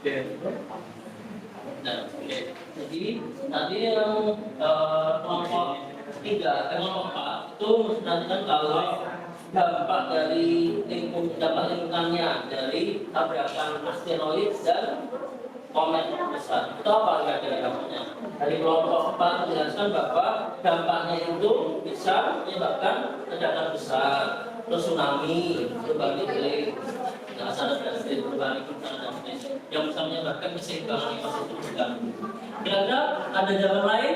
Nah, oke. Jadi tadi yang kelompok 3, kelompok 4 itu menandakan kalau dampak dari dampak lingkungannya dari tabrakan asteroid dan komet besar. Itu apa kira-kira dampaknya? Dari kelompok 4 menjelaskan bahwa dampaknya itu bisa menyebabkan ledakan besar, terus tsunami, perubahan iklim, sangat drastis, perubahan iklim sangat drastis, yang bisa menyebabkan keseimbangan ekosistem terganggu. Kira-kira ada jawaban lain?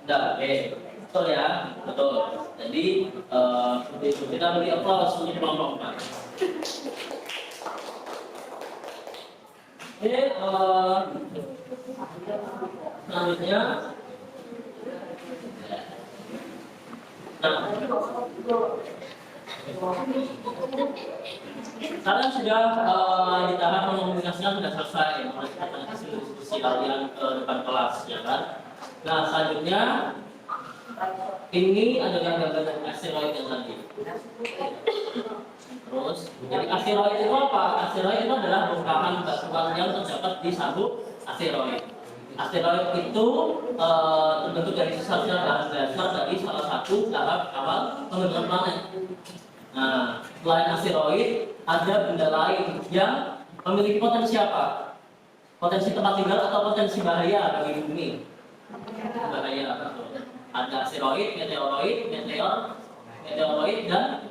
Tidak, oke. Betul ya, betul. Jadi kita beri aplaus untuk kelompok 4. Oke, selanjutnya, nah, kalian sudah di tahap mengomunikasikan sudah selesai, diskusi kalian ke depan kelas, ya kan? Nah, selanjutnya ini adalah gambaran asteroid yang tadi. Terus, jadi asteroid itu apa? Asteroid itu adalah bongkahan batuan yang terdapat di sabuk asteroid. Asteroid itu terbentuk dari sisa-sisa bahan dasar dari salah satu tahap awal pembentukan planet. Nah, selain asteroid, ada benda lain yang memiliki potensi apa? Potensi tempat tinggal atau potensi bahaya bagi bumi? Bahaya. Ada asteroid, meteoroid, dan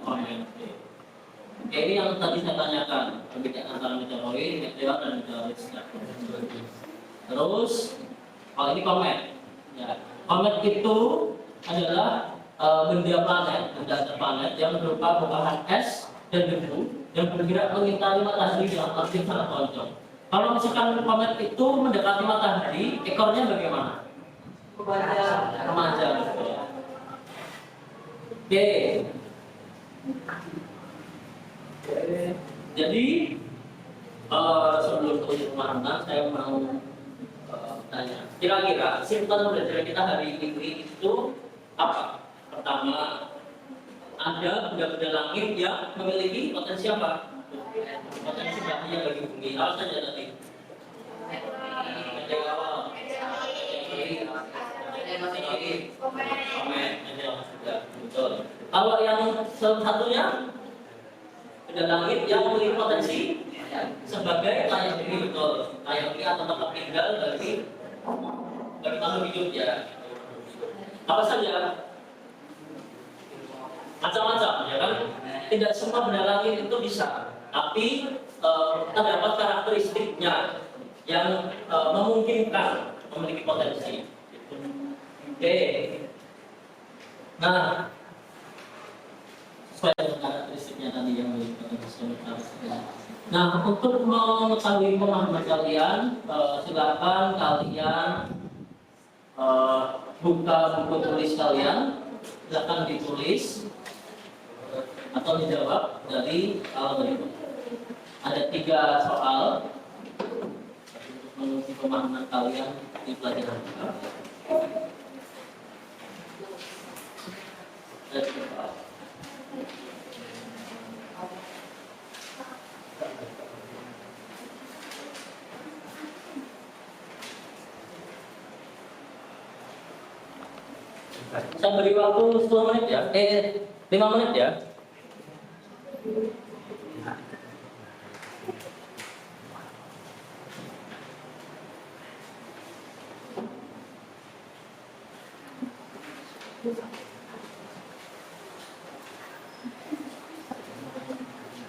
komet. Oke, ini yang tadi saya tanyakan, perbedaan antara meteoroid, meteor, dan meteoroid. Terus, kalau ini komet. Ya. Komet itu adalah benda planet yang berupa bongkahan es dan debu yang bergerak mengitari matahari dalam arti sangat lonjong. Kalau misalkan komet itu mendekati matahari, ekornya bagaimana? Remaja. Oke. Jadi sebelum ke pemahaman, saya mau tanya, kira-kira simptom belajar kita hari ini itu apa? Pertama, ada benda-benda langit yang memiliki potensi apa? Potensi bahaya bagi bumi. Apa saja tadi? Betul. Kalau yang satunya benda langit yang memiliki potensi sebagai layak huni, betul. Layak huni atau tempat tinggal bagi makhluk hidup ya. Apa saja? Macam-macam ya kan? Tidak semua benda langit itu bisa, tapi terdapat karakteristiknya yang memungkinkan memiliki potensi. Oke. Nah, sesuai dengan karakteristiknya tadi yang memiliki potensi. Nah, untuk mengetahui pemahaman kalian, silakan kalian buka buku tulis kalian, silakan ditulis atau dijawab dari hal berikut. Ada 3 soal untuk menguji pemahaman kalian di pelajaran kita. Ada 3 soal. Saya beri waktu 10 menit ya, 5 menit ya.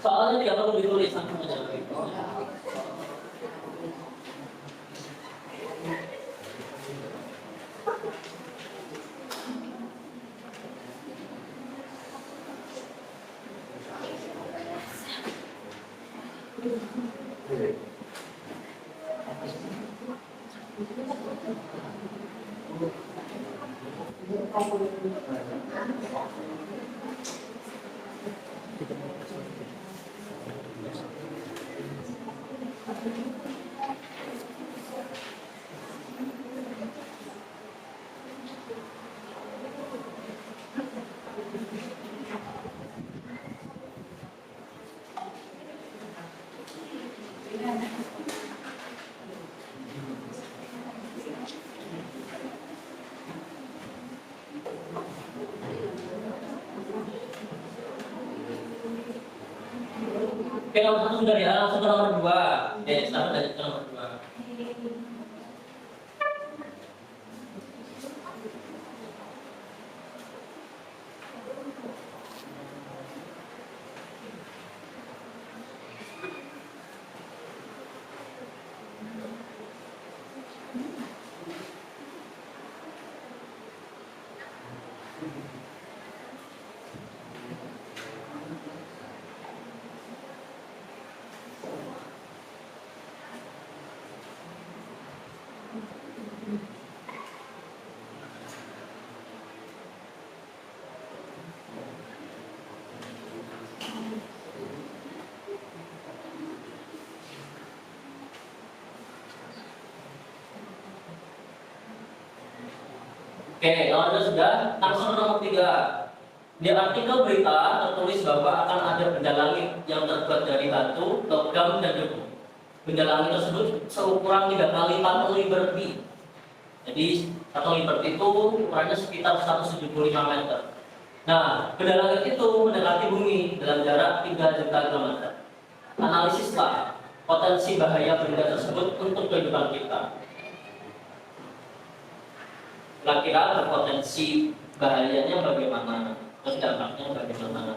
Soalnya tidak perlu ditulis, langsung aja. Oke, nomor 1 sudah ya, langsung ke nomor 2. Oke, sekarang lanjut ke nomor 2. Oke, kalau Anda sudah, langsung ke nomor 3. Di artikel berita tertulis bahwa akan ada benda langit yang terbuat dari batu, logam, dan debu. Benda langit tersebut seukuran 3 kali 1 liberty. Jadi 1 liberty itu ukurannya sekitar 175 meter. Nah, benda langit itu mendekati bumi dalam jarak 3 juta kilometer. Analisislah potensi bahaya benda tersebut untuk kehidupan kita. Kira-kira berpotensi bahayanya bagaimana? Terus dampaknya bagaimana?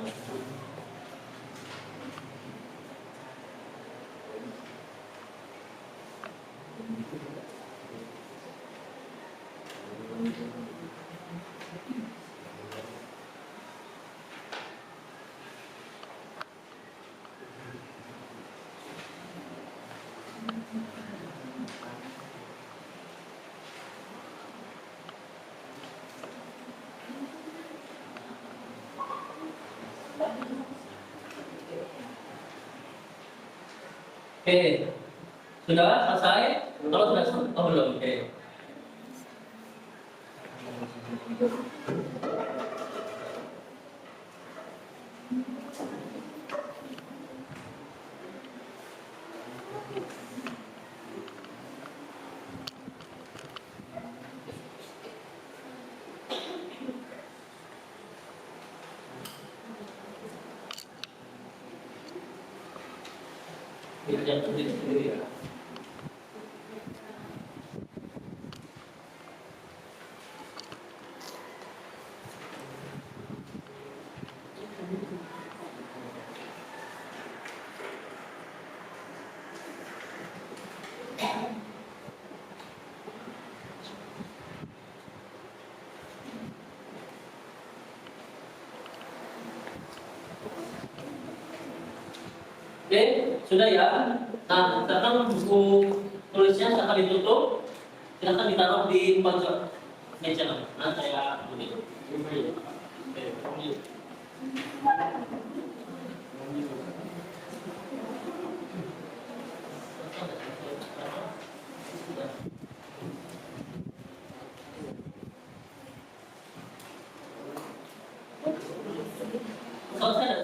Oke, sudah selesai? Kalau sudah selesai, oh belum, oke. Yang sendiri ya. Oke, sudah ya. Nah, sekarang buku tulisnya akan ditutup. Silakan ditaruh di pojok meja. Nah, saya tulis.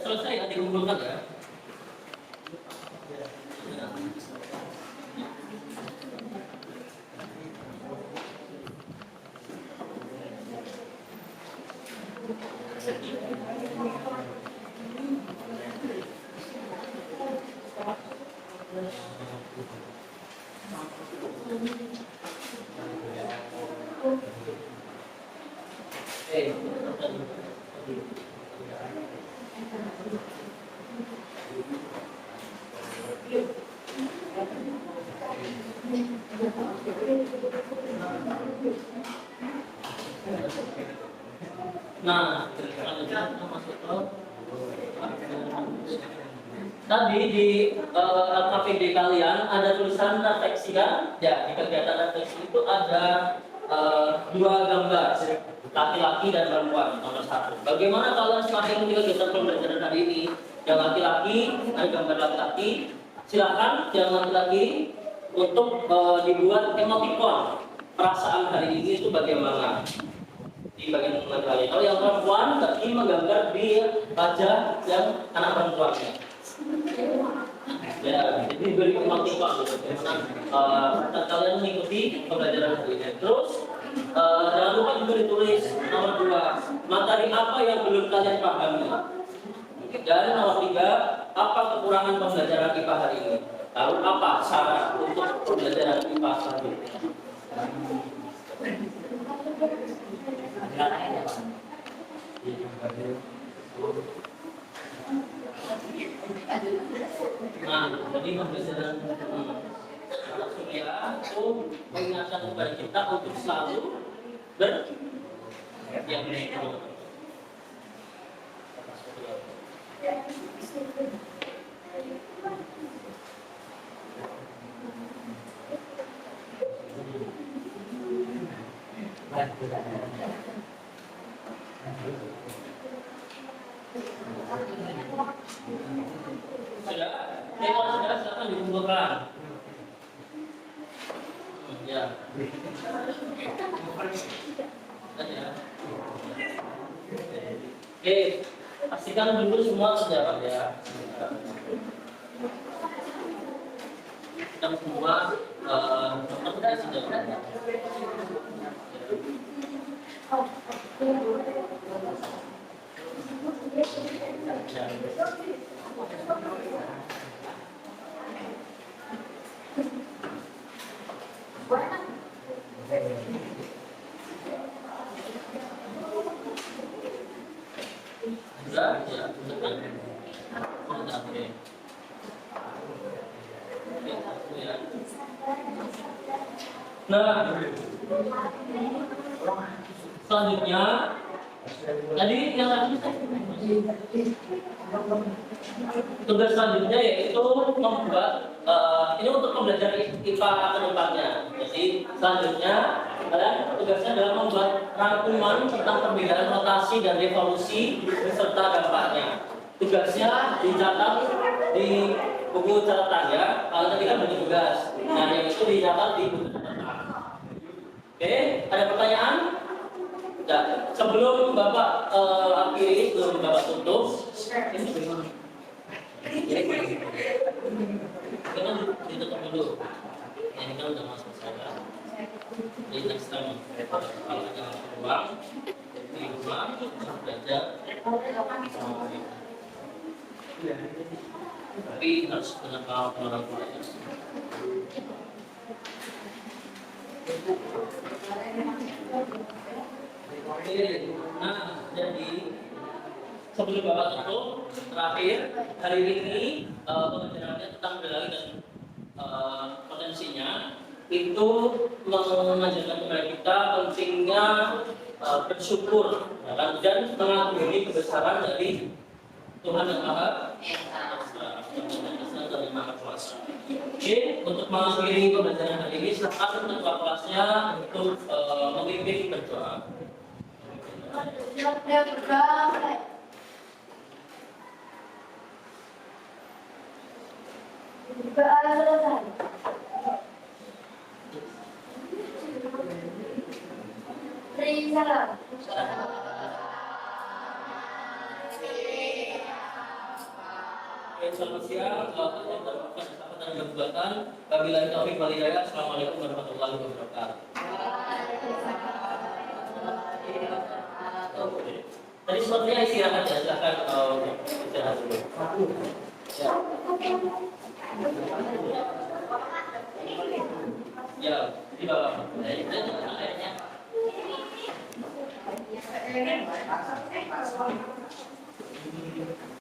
Selesai ya, dikumpulkan ya. Nah, kita masuk ke tadi di LKPD kalian ada tulisan refleksi kan? Ya, di kegiatan refleksi itu ada 2 gambar, laki-laki dan perempuan, nomor 1. Bagaimana kalian setelah mengikuti kegiatan pembelajaran hari ini? Yang laki-laki, ada gambar laki-laki, silakan yang laki-laki untuk dibuat emoticon perasaan hari ini itu bagaimana di bagian teman kalian. Kalau yang perempuan tadi menggambar di wajah yang anak perempuannya. Ya, jadi beri emoticon gitu. Bagaimana kalian mengikuti pembelajaran hari ini. Terus jangan lupa juga ditulis nomor 2, materi apa yang belum kalian pahami. Dan nomor 3, apa kekurangan pembelajaran IPA hari ini? Lalu apa syarat untuk pembelajaran IPA selanjutnya? Nah, jadi pembelajaran surya itu mengingatkan kepada kita untuk selalu yang sudah, kalau sudah silakan dikumpulkan. Ya. Oke, pastikan dulu semua sudah ya. Kita semua sudah ada. Sudah, ya, sudah. Oke. Nah, selanjutnya tadi yang lagi tugas selanjutnya yaitu membuat ini untuk pembelajaran IPA ke depannya. Jadi selanjutnya kalian tugasnya adalah membuat rangkuman tentang perbedaan rotasi dan revolusi beserta dampaknya. Tugasnya dicatat di buku catatan ya. Kalau tadi kan bagi tugas, nah yang itu dicatat di buku catatan. Oke, ada pertanyaan? Tidak. Sebelum Bapak akhiri, sebelum Bapak tutup, kita ditutup dulu. Ini kan udah masuk saya. Jadi next time kalau ada uang di rumah belajar. Tapi harus benar orang tua ya. Oke, nah jadi sebelum Bapak tutup, terakhir hari ini pembicaraannya tentang kendali dan potensinya itu mengajarkan kepada kita pentingnya bersyukur ya kan? Dan mengagumi kebesaran dari Tuhan yang Maha dan Maha Kuasa. Oke, untuk mengakhiri pembelajaran hari ini, silakan ketua kelasnya untuk memimpin berdoa. Selamat siang, dan gugatan. Wabillahi taufiq wal hidayah. Assalamualaikum warahmatullahi wabarakatuh. Tadi sepertinya istirahat ya, silakan istirahat dulu. Ya, di bawah. Airnya.